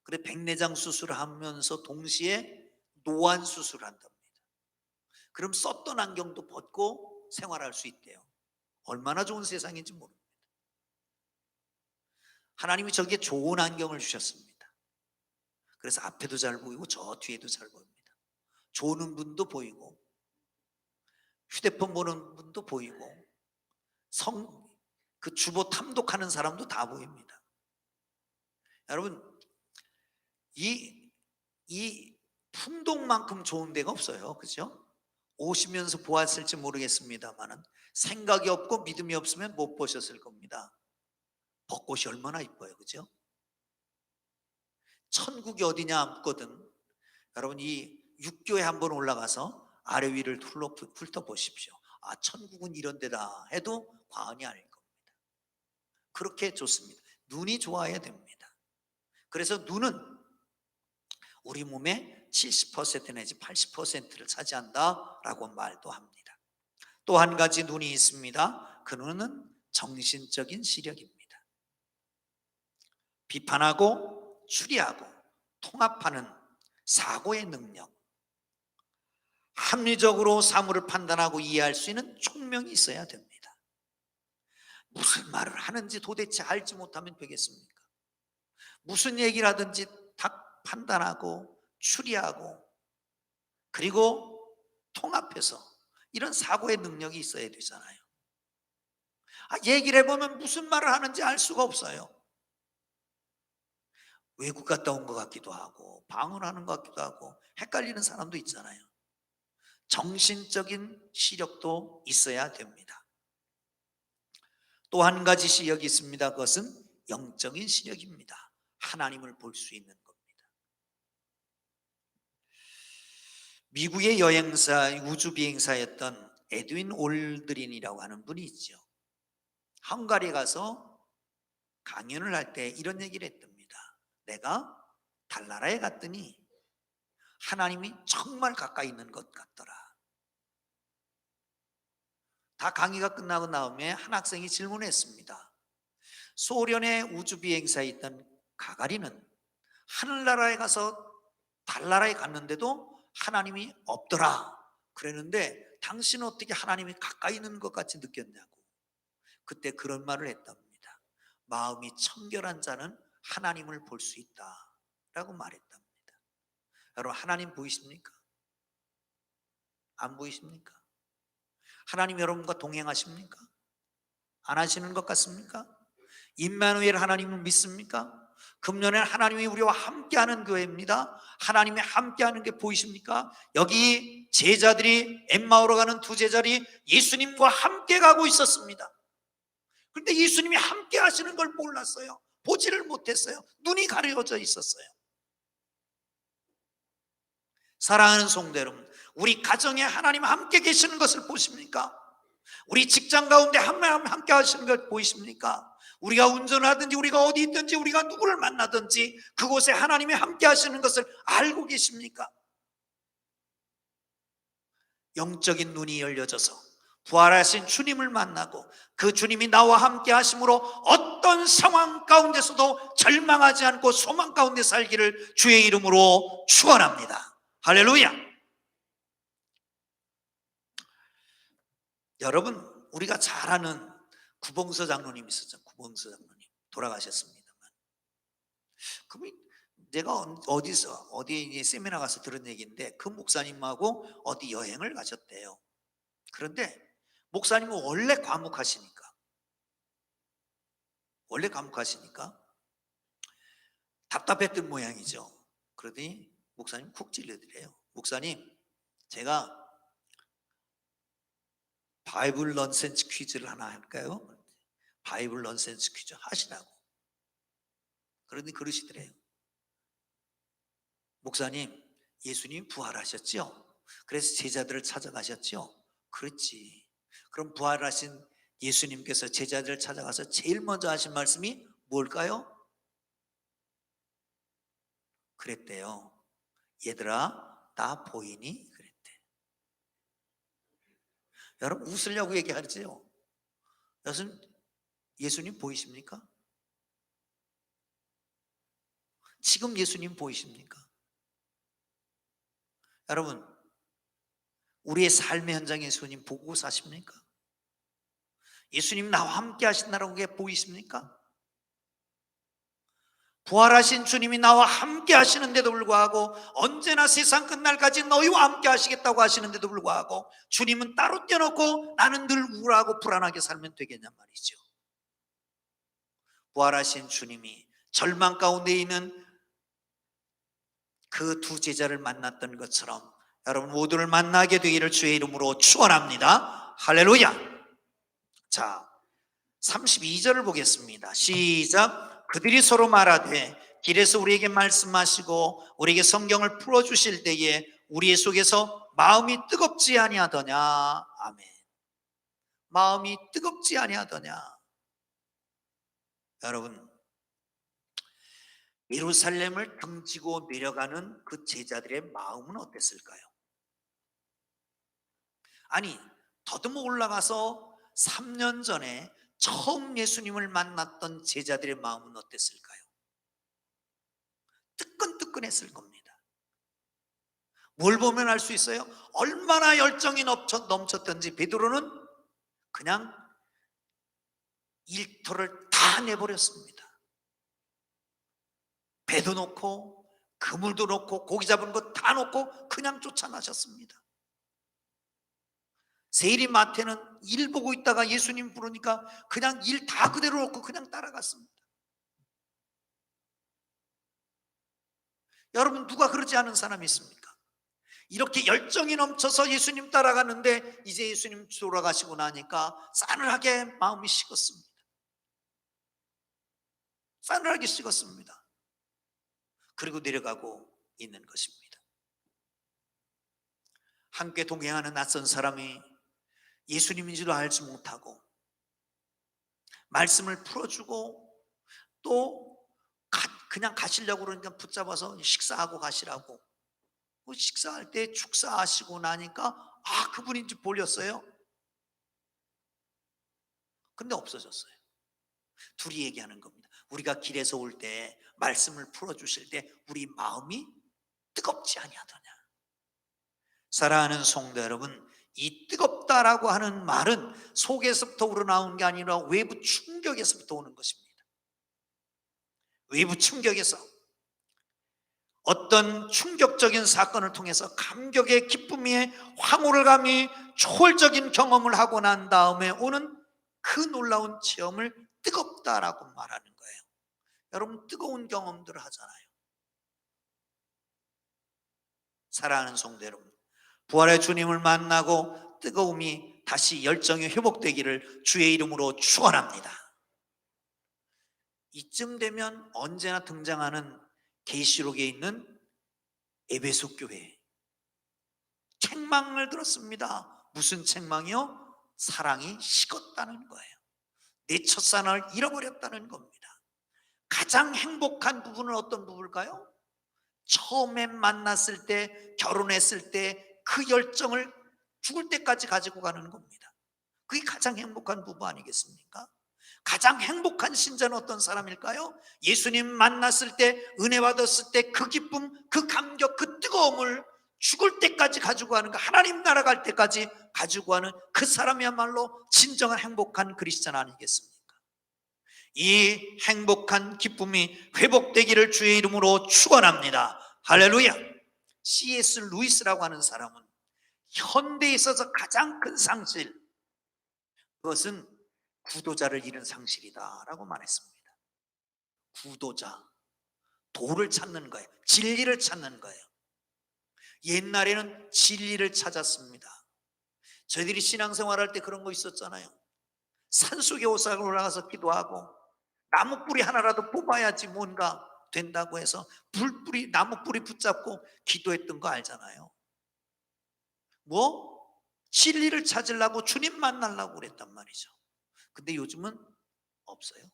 그래 백내장 수술하면서 동시에 노안 수술한답니다. 그럼 썼던 안경도 벗고 생활할 수 있대요. 얼마나 좋은 세상인지 모릅니다. 하나님이 저기에 좋은 안경을 주셨습니다. 그래서 앞에도 잘 보이고 저 뒤에도 잘 보입니다. 조는 분도 보이고 휴대폰 보는 분도 보이고 그 주보 탐독하는 사람도 다 보입니다. 여러분 이 풍동만큼 좋은 데가 없어요. 그죠? 오시면서 보았을지 모르겠습니다만은 생각이 없고 믿음이 없으면 못 보셨을 겁니다. 벚꽃이 얼마나 이뻐요. 그죠? 천국이 어디냐 묻거든 여러분 이 육교에 한번 올라가서 아래 위를 훑어보십시오. 아 천국은 이런 데다 해도 과언이 아닐 겁니다. 그렇게 좋습니다. 눈이 좋아야 됩니다. 그래서 눈은 우리 몸의 70% 내지 80%를 차지한다라고 말도 합니다. 또 한 가지 눈이 있습니다. 그 눈은 정신적인 시력입니다. 비판하고 추리하고 통합하는 사고의 능력, 합리적으로 사물을 판단하고 이해할 수 있는 총명이 있어야 됩니다. 무슨 말을 하는지 도대체 알지 못하면 되겠습니까? 무슨 얘기를 하든지 다 판단하고 추리하고 그리고 통합해서 이런 사고의 능력이 있어야 되잖아요. 얘기를 해보면 무슨 말을 하는지 알 수가 없어요. 외국 갔다 온 것 같기도 하고 방언하는 것 같기도 하고 헷갈리는 사람도 있잖아요. 정신적인 시력도 있어야 됩니다. 또 한 가지 시력이 있습니다. 그것은 영적인 시력입니다. 하나님을 볼 수 있는 겁니다. 미국의 여행사, 우주비행사였던 에드윈 올드린이라고 하는 분이 있죠. 헝가리에 가서 강연을 할 때 이런 얘기를 했답니다. 내가 달나라에 갔더니 하나님이 정말 가까이 있는 것 같더라. 다 강의가 끝나고 나오면 한 학생이 질문했습니다. 소련의 우주비행사에 있던 가가린은 하늘나라에 가서 달나라에 갔는데도 하나님이 없더라 그랬는데 당신은 어떻게 하나님이 가까이 있는 것 같이 느꼈냐고. 그때 그런 말을 했답니다. 마음이 청결한 자는 하나님을 볼 수 있다라고 말했답니다. 여러분 하나님 보이십니까? 안 보이십니까? 하나님 여러분과 동행하십니까? 안 하시는 것 같습니까? 임마누엘 하나님을 믿습니까? 금년에 하나님이 우리와 함께하는 교회입니다. 하나님이 함께하는 게 보이십니까? 여기 제자들이 엠마오로 가는 두 제자들이 예수님과 함께 가고 있었습니다. 그런데 예수님이 함께 하시는 걸 몰랐어요. 보지를 못했어요. 눈이 가려져 있었어요. 사랑하는 성도 여러분, 우리 가정에 하나님 함께 계시는 것을 보십니까? 우리 직장 가운데 하나님 함께 하시는 것 보이십니까? 우리가 운전하든지 우리가 어디 있든지 우리가 누구를 만나든지 그곳에 하나님이 함께 하시는 것을 알고 계십니까? 영적인 눈이 열려져서 부활하신 주님을 만나고 그 주님이 나와 함께 하심으로 어떤 상황 가운데서도 절망하지 않고 소망 가운데 살기를 주의 이름으로 축원합니다. 할렐루야. 여러분 우리가 잘 아는 구봉서 장로님 있었죠. 구봉서 장로님 돌아가셨습니다만 그분이 내가 어디 세미나 가서 들은 얘기인데 그 목사님하고 어디 여행을 가셨대요. 그런데 목사님은 원래 과묵하시니까 답답했던 모양이죠. 그러더니 목사님 쿡 찔러드려요. 목사님 제가 바이블 넌센스 퀴즈를 하나 할까요? 바이블 넌센스 퀴즈 하시라고. 그러더니 그러시더래요. 목사님 예수님 부활하셨죠? 그래서 제자들을 찾아가셨죠? 그렇지. 그럼 부활하신 예수님께서 제자들을 찾아가서 제일 먼저 하신 말씀이 뭘까요? 그랬대요. 얘들아 나 보이니? 그랬대. 여러분 웃으려고 얘기하죠. 예수님 보이십니까? 지금 예수님 보이십니까? 여러분, 우리의 삶의 현장에 예수님 보고 사십니까? 예수님 나와 함께 하신다는 게 보이십니까? 부활하신 주님이 나와 함께 하시는데도 불구하고, 언제나 세상 끝날까지 너희와 함께 하시겠다고 하시는데도 불구하고 주님은 따로 떼어놓고 나는 늘 우울하고 불안하게 살면 되겠냔 말이죠. 부활하신 주님이 절망 가운데 있는 그 두 제자를 만났던 것처럼 여러분 모두를 만나게 되기를 주의 이름으로 축원합니다. 할렐루야. 자, 32절을 보겠습니다. 시작. 그들이 서로 말하되 길에서 우리에게 말씀하시고 우리에게 성경을 풀어주실 때에 우리의 속에서 마음이 뜨겁지 아니하더냐. 아멘. 마음이 뜨겁지 아니하더냐. 여러분, 예루살렘을 등지고 내려가는 그 제자들의 마음은 어땠을까요? 아니, 더듬어 올라가서 3년 전에 처음 예수님을 만났던 제자들의 마음은 어땠을까요? 뜨끈뜨끈했을 겁니다. 뭘 보면 알 수 있어요? 얼마나 열정이 넘쳤던지 베드로는 그냥 일터를 다 내버렸습니다. 배도 놓고 그물도 놓고 고기 잡은 거 다 놓고 그냥 쫓아나셨습니다. 세리 마태는 일 보고 있다가 예수님 부르니까 그냥 일 다 그대로 놓고 그냥 따라갔습니다. 여러분, 누가 그러지 않은 사람이 있습니까? 이렇게 열정이 넘쳐서 예수님 따라가는데 이제 예수님 돌아가시고 나니까 싸늘하게 마음이 식었습니다. 싸늘하게 식었습니다. 그리고 내려가고 있는 것입니다. 함께 동행하는 낯선 사람이 예수님인지도 알지 못하고 말씀을 풀어주고 또 그냥 가시려고 그러니까 붙잡아서 식사하고 가시라고, 식사할 때 축사하시고 나니까 그분인지 보렸어요. 근데 없어졌어요. 둘이 얘기하는 겁니다. 우리가 길에서 올 때 말씀을 풀어주실 때 우리 마음이 뜨겁지 아니하더냐. 사랑하는 성도 여러분, 이 뜨겁다라고 하는 말은 속에서부터 우러나온 게 아니라 외부 충격에서부터 오는 것입니다. 외부 충격에서 어떤 충격적인 사건을 통해서 감격의 기쁨의 황홀감이 초월적인 경험을 하고 난 다음에 오는 그 놀라운 체험을 뜨겁다라고 말하는 거예요. 여러분, 뜨거운 경험들을 하잖아요. 사랑하는 성도 여러분, 부활의 주님을 만나고 뜨거움이 다시 열정이 회복되기를 주의 이름으로 축원합니다. 이쯤 되면 언제나 등장하는 계시록에 있는 에베소 교회, 책망을 들었습니다. 무슨 책망이요? 사랑이 식었다는 거예요. 내 첫사랑을 잃어버렸다는 겁니다. 가장 행복한 부분은 어떤 부분일까요? 처음에 만났을 때, 결혼했을 때 그 열정을 죽을 때까지 가지고 가는 겁니다. 그게 가장 행복한 부부 아니겠습니까? 가장 행복한 신자는 어떤 사람일까요? 예수님 만났을 때, 은혜 받았을 때 그 기쁨, 그 감격, 그 뜨거움을 죽을 때까지 가지고 가는 거, 하나님 나라 갈 때까지 가지고 가는 그 사람이야말로 진정한 행복한 그리스도인 아니겠습니까? 이 행복한 기쁨이 회복되기를 주의 이름으로 축원합니다. 할렐루야. C.S. 루이스라고 하는 사람은 현대에 있어서 가장 큰 상실, 그것은 구도자를 잃은 상실이다라고 말했습니다. 구도자, 도를 찾는 거예요. 진리를 찾는 거예요. 옛날에는 진리를 찾았습니다. 저희들이 신앙생활할 때 그런 거 있었잖아요. 산속에 올라가서 기도하고 나무 뿌리 하나라도 뽑아야지 뭔가 된다고 해서 불뿌리, 나무 뿌리 붙잡고 기도했던 거 알잖아요. 진리를 찾으려고 주님 만나려고 그랬단 말이죠. 근데 요즘은 없어요.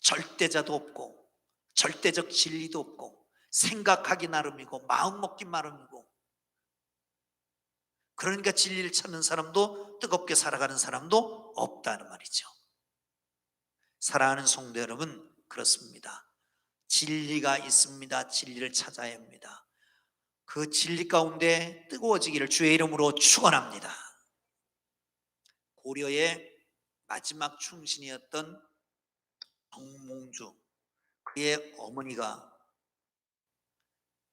절대자도 없고 절대적 진리도 없고 생각하기 나름이고 마음 먹기 나름이고, 그러니까 진리를 찾는 사람도 뜨겁게 살아가는 사람도 없다는 말이죠. 사랑하는 성도 여러분, 그렇습니다. 진리가 있습니다. 진리를 찾아야 합니다. 그 진리 가운데 뜨거워지기를 주의 이름으로 축원합니다. 고려의 마지막 충신이었던 정몽주, 그의 어머니가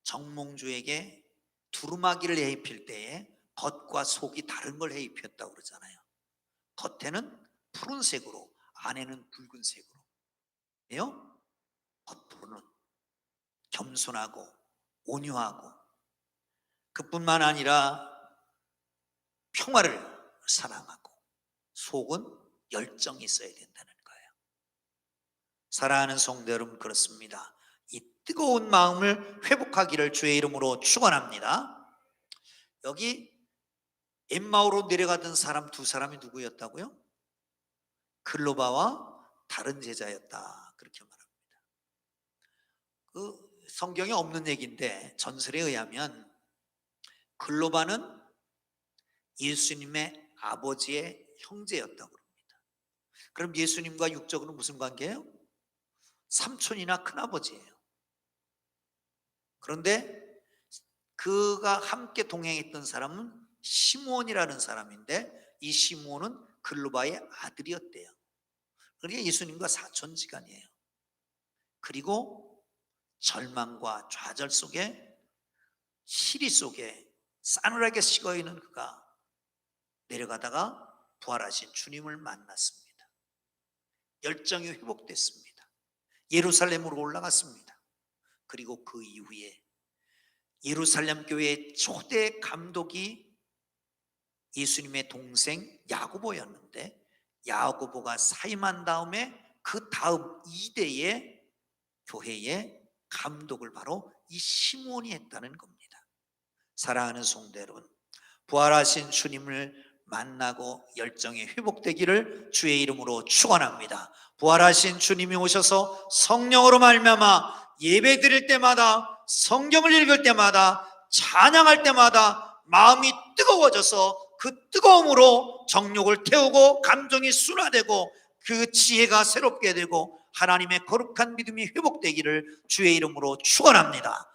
정몽주에게 두루마기를 해입힐 때에 겉과 속이 다른 걸 해입혔다고 그러잖아요. 겉에는 푸른색으로, 안에는 붉은색으로. 왜요? 겉으로는 겸손하고 온유하고, 그뿐만 아니라 평화를 사랑하고, 속은 열정이 있어야 된다는 거예요. 사랑하는 성도 여러분, 그렇습니다. 이 뜨거운 마음을 회복하기를 주의 이름으로 축원합니다. 여기 엠마오로 내려가던 사람 두 사람이 누구였다고요? 글로바와 다른 제자였다, 그렇게 말합니다. 그 성경에 없는 얘기인데 전설에 의하면 글로바는 예수님의 아버지의 형제였다고 합니다. 그럼 예수님과 육적으로 무슨 관계예요? 삼촌이나 큰아버지예요. 그런데 그가 함께 동행했던 사람은 시므온이라는 사람인데, 이 시므온은 글로바의 아들이었대요. 그러니까 예수님과 사촌지간이에요. 그리고 절망과 좌절 속에, 시리 속에 싸늘하게 식어있는 그가 내려가다가 부활하신 주님을 만났습니다. 열정이 회복됐습니다. 예루살렘으로 올라갔습니다. 그리고 그 이후에 예루살렘 교회의 초대 감독이 예수님의 동생 야고보였는데, 야고보가 사임한 다음에 그 다음 2대의 교회의 감독을 바로 이 시므온이 했다는 겁니다. 사랑하는 성도 여러분, 부활하신 주님을 만나고 열정이 회복되기를 주의 이름으로 축원합니다. 부활하신 주님이 오셔서 성령으로 말미암아 예배 드릴 때마다, 성경을 읽을 때마다, 찬양할 때마다 마음이 뜨거워져서 그 뜨거움으로 정욕을 태우고 감정이 순화되고 그 지혜가 새롭게 되고 하나님의 거룩한 믿음이 회복되기를 주의 이름으로 축원합니다.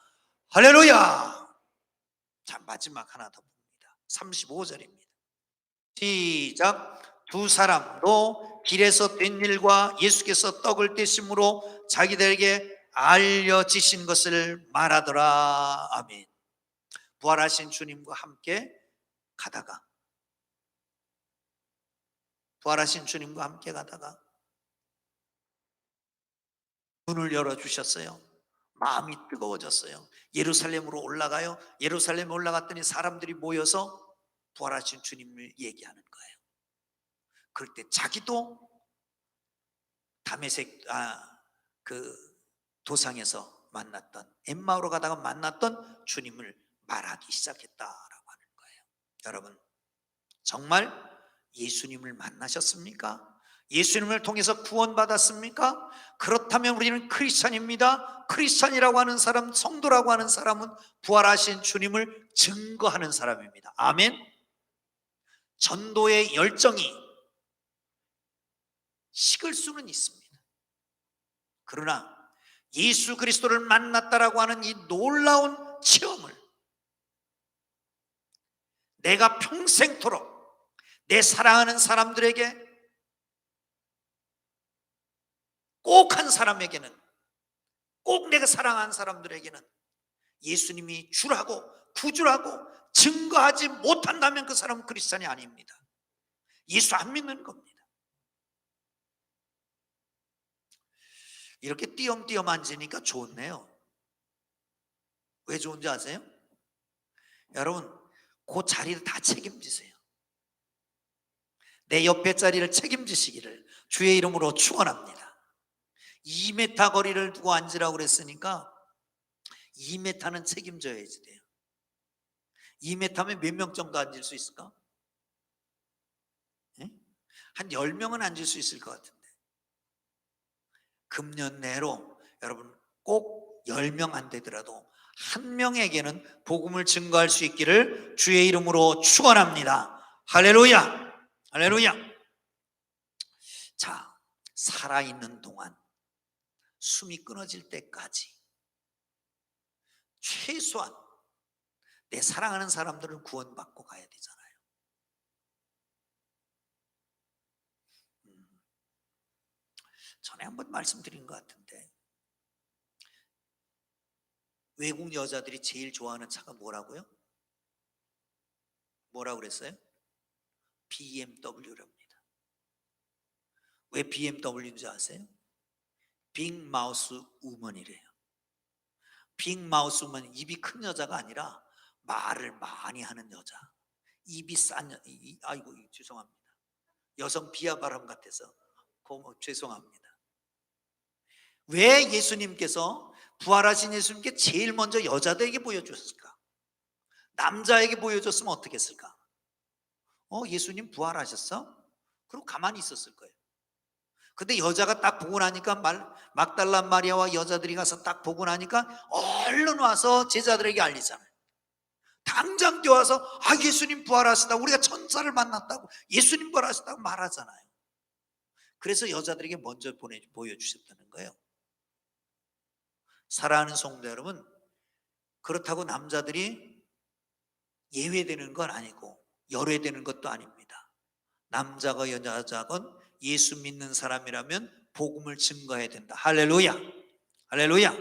할렐루야. 자, 마지막 하나 더 봅니다. 35절입니다. 시작. 두 사람도 길에서 된 일과 예수께서 떡을 떼심으로 자기들에게 알려지신 것을 말하더라. 아멘. 부활하신 주님과 함께 가다가, 눈을 열어주셨어요. 마음이 뜨거워졌어요. 예루살렘으로 올라가요. 예루살렘에 올라갔더니 사람들이 모여서 부활하신 주님을 얘기하는 거예요. 그럴 때 자기도 다메섹 그 도상에서 만났던, 엠마오로 가다가 만났던 주님을 말하기 시작했다라고 하는 거예요. 여러분, 정말 예수님을 만나셨습니까? 예수님을 통해서 구원받았습니까? 그렇다면 우리는 크리스찬입니다. 크리스찬이라고 하는 사람, 성도라고 하는 사람은 부활하신 주님을 증거하는 사람입니다. 아멘. 전도의 열정이 식을 수는 있습니다. 그러나 예수 그리스도를 만났다라고 하는 이 놀라운 체험을 내가 평생토록 내 사랑하는 사람들에게, 꼭 한 사람에게는, 꼭 내가 사랑하는 사람들에게는 예수님이 주라고 구주라고 증거하지 못한다면 그 사람은 크리스찬이 아닙니다. 예수 안 믿는 겁니다. 이렇게 띄엄띄엄 앉으니까 좋네요. 왜 좋은지 아세요? 여러분, 그 자리를 다 책임지세요. 내 옆에 자리를 책임지시기를 주의 이름으로 축원합니다. 2m 거리를 두고 앉으라고 그랬으니까 2m는 책임져야지 돼요. 2m면 몇 명 정도 앉을 수 있을까? 네? 한 10명은 앉을 수 있을 것 같은데, 금년 내로 여러분 꼭 10명 안 되더라도 한 명에게는 복음을 증거할 수 있기를 주의 이름으로 축원합니다. 할렐루야. 할렐루야. 자, 살아있는 동안 숨이 끊어질 때까지 최소한 내 사랑하는 사람들을 구원받고 가야 되잖아요. 전에 한번 말씀드린 것 같은데, 외국 여자들이 제일 좋아하는 차가 뭐라고요? 뭐라고 그랬어요? BMW랍니다. 왜 BMW인지 아세요? 빅 마우스 우먼이래요. 빅 마우스 우먼, 입이 큰 여자가 아니라 말을 많이 하는 여자, 입이 싼 아이고 죄송합니다. 여성 비하 발언 같아서 죄송합니다. 왜 예수님께서, 부활하신 예수님께 제일 먼저 여자들에게 보여주셨을까? 남자에게 보여줬으면 어떻게 했을까? 예수님 부활하셨어? 그리고 가만히 있었을 거예요. 근데 여자가 딱 보고 나니까, 막달라 마리아와 여자들이 가서 딱 보고 나니까 얼른 와서 제자들에게 알리잖아요. 당장 뛰어와서 예수님 부활하셨다고, 우리가 천사를 만났다고, 예수님 부활하셨다고 말하잖아요. 그래서 여자들에게 먼저 보여주셨다는 거예요. 사랑하는 성도 여러분, 그렇다고 남자들이 예외되는 건 아니고 열외되는 것도 아닙니다. 남자가 여자건 예수 믿는 사람이라면 복음을 증거해야 된다. 할렐루야, 할렐루야.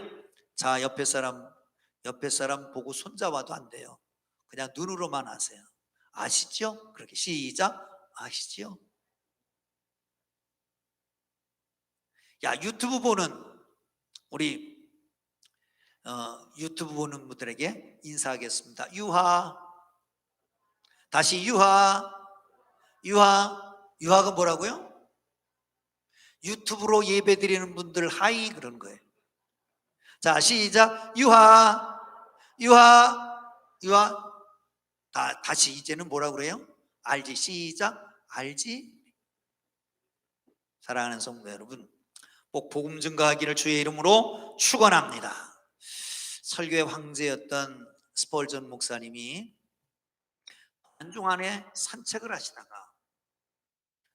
자, 옆에 사람 보고 손잡아도 안 돼요. 그냥 눈으로만 하세요. 아시죠? 그렇게 시작. 아시죠? 야, 유튜브 보는 분들에게 인사하겠습니다. 유하. 다시 유하. 유하가 뭐라고요? 유튜브로 예배 드리는 분들 하이 그러는 거예요. 자, 시작. 유하. 다시 이제는 뭐라고 그래요? 알지. 시작. 알지. 사랑하는 성도 여러분, 꼭 복음 증거하기를 주의 이름으로 축원합니다. 설교의 황제였던 스펄전 목사님이 안중안에 산책을 하시다가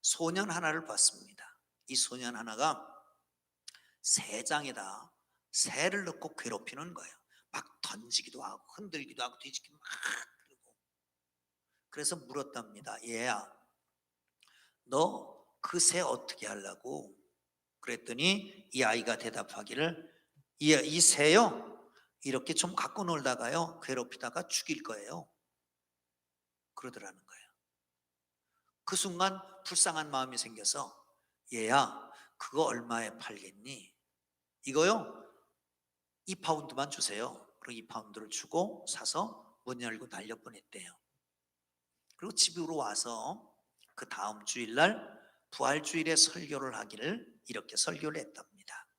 소년 하나를 봤습니다. 이 소년 하나가 새장에다 새를 넣고 괴롭히는 거예요. 막 던지기도 하고 흔들기도 하고 뒤집기도 막 그러고. 그래서 물었답니다. 얘야, 너 그 새 어떻게 하려고? 그랬더니 이 아이가 대답하기를, 이 새요, 이렇게 좀 갖고 놀다가요 괴롭히다가 죽일 거예요, 그러더라는 거예요. 그 순간 불쌍한 마음이 생겨서, 얘야, 그거 얼마에 팔겠니? 이거요 2파운드만 주세요. 그리고 2파운드를 주고 사서 문 열고 날려보냈대요. 그리고 집으로 와서 그 다음 주일날 부활주일에 설교를 하기를 이렇게 설교를 했답니다.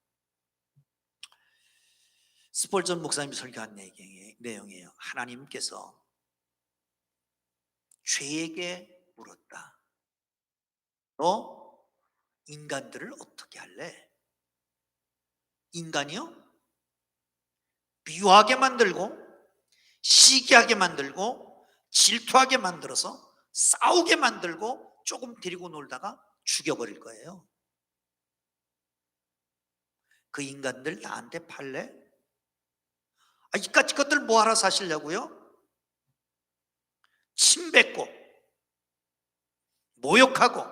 스펄전 목사님이 설교한 내용이에요. 하나님께서 죄에게 물었다. 너 인간들을 어떻게 할래? 인간이요? 미워하게 만들고, 시기하게 만들고, 질투하게 만들어서 싸우게 만들고, 조금 데리고 놀다가 죽여버릴 거예요. 그 인간들 나한테 팔래? 이까짓 것들 뭐하러 사시려고요? 침 뱉고 모욕하고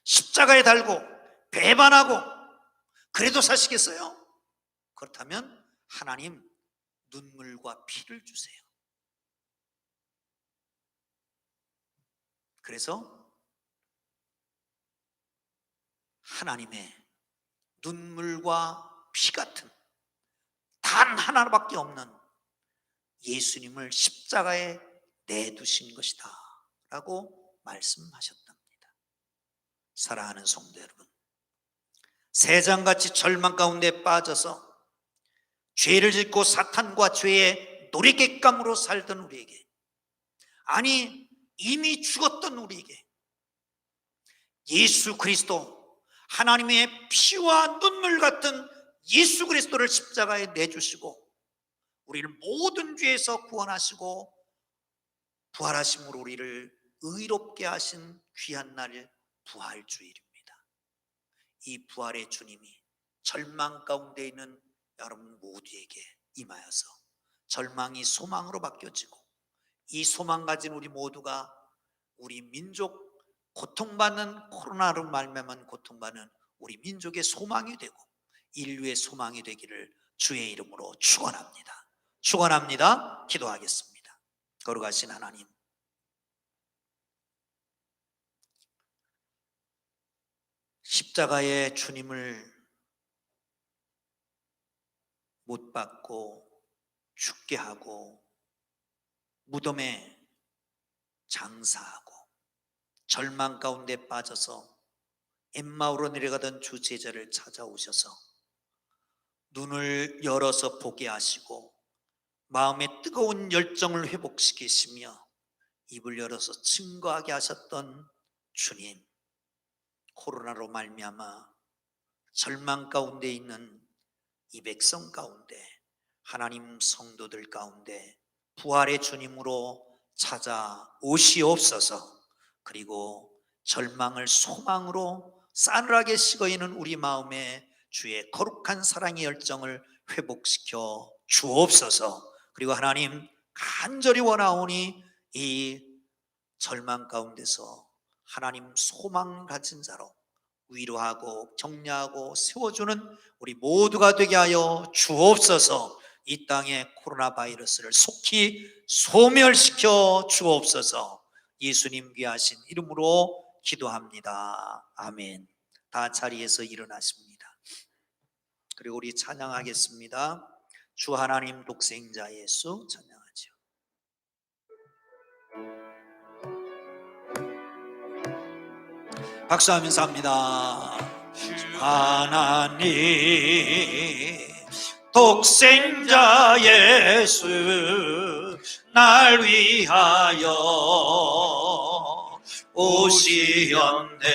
십자가에 달고 배반하고 그래도 사시겠어요? 그렇다면 하나님 눈물과 피를 주세요. 그래서 하나님의 눈물과 피 같은 단 하나밖에 없는 예수님을 십자가에 내두신 것이다 라고 말씀하셨답니다. 사랑하는 성도 여러분, 새장같이 절망 가운데 빠져서 죄를 짓고 사탄과 죄의 놀이객감으로 살던 우리에게, 아니 이미 죽었던 우리에게 예수 그리스도, 하나님의 피와 눈물 같은 예수 그리스도를 십자가에 내주시고 우리를 모든 죄에서 구원하시고 부활하심으로 우리를 의롭게 하신 귀한 날 부활주일입니다. 이 부활의 주님이 절망 가운데 있는 여러분 모두에게 임하여서 절망이 소망으로 바뀌어지고, 이 소망 가진 우리 모두가 우리 민족, 고통받는 코로나로 말미암은 고통받는 우리 민족의 소망이 되고 인류의 소망이 되기를 주의 이름으로 축원합니다. 축원합니다. 기도하겠습니다. 거룩하신 하나님, 십자가의 주님을 못 박고 죽게 하고 무덤에 장사하고 절망 가운데 빠져서 엠마오로 내려가던 주 제자를 찾아오셔서 눈을 열어서 보게 하시고 마음의 뜨거운 열정을 회복시키시며 입을 열어서 증거하게 하셨던 주님, 코로나로 말미암아 절망 가운데 있는 이 백성 가운데, 하나님 성도들 가운데 부활의 주님으로 찾아오시옵소서. 그리고 절망을 소망으로 싸늘하게 식어있는 우리 마음에 주의 거룩한 사랑의 열정을 회복시켜 주옵소서. 그리고 하나님, 간절히 원하오니 이 절망 가운데서 하나님 소망 가진 자로 위로하고 격려하고 세워주는 우리 모두가 되게 하여 주옵소서. 이 땅의 코로나 바이러스를 속히 소멸시켜 주옵소서. 예수님 귀하신 이름으로 기도합니다. 아멘. 다 자리에서 일어나십니다. 그리고 우리 찬양하겠습니다. 주 하나님 독생자 예수 찬양하죠. 박수하면서 합니다. 주 하나님 독생자 예수 날 위하여 오시었네.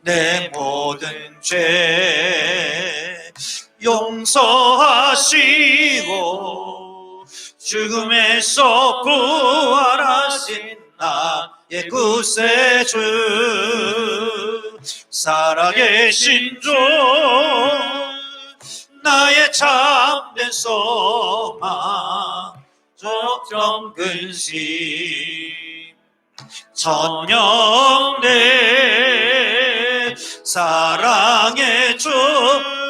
내 모든 죄 용서하시고 죽음에서 부활하신 나의 구세주, 살아계신 주 나의 참된 소망, 적정 근심 전영 내 사랑의 주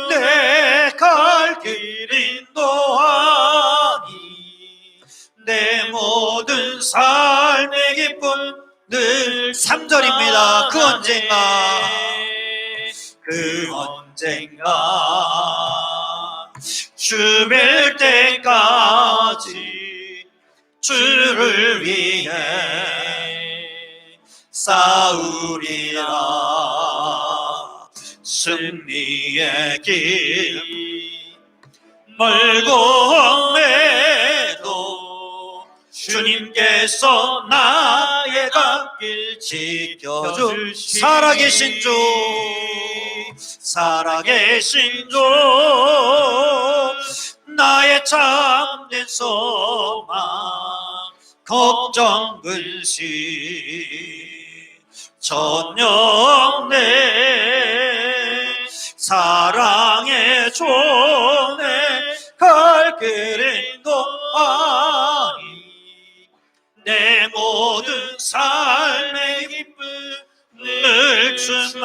내 갈 길 인도하니 내 모든 삶의 기쁨 늘 3절입니다. 그 언젠가 주뵐 때까지 주를 위해 싸우리라. 승리의 길 멀고 매도 주님께서 나의 갓길 지켜주시. 살아계신 주, 살아계신 주 나의 참된 소망, 걱정 근심 전영 내 사랑의 존에 갈 길 인도하니 내 모든 삶의 기쁨을 충만하네.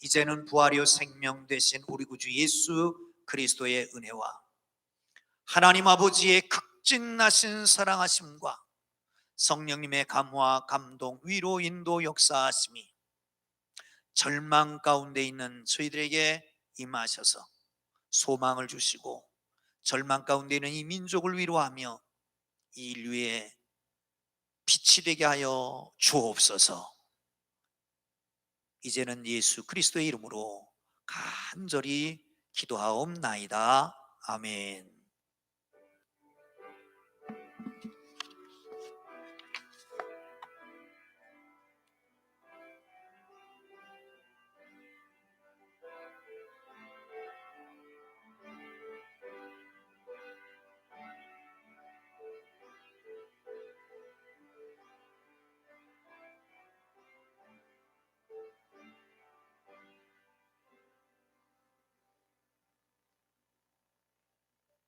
이제는 부활이요 생명 되신 우리 구주 예수 그리스도의 은혜와 하나님 아버지의 극진하신 사랑하심과 성령님의 감화, 감동, 위로, 인도, 역사하심이 절망 가운데 있는 저희들에게 임하셔서 소망을 주시고 절망 가운데 있는 이 민족을 위로하며 이 인류의 빛이 되게 하여 주옵소서. 이제는 예수 그리스도의 이름으로 간절히 기도하옵나이다. 아멘.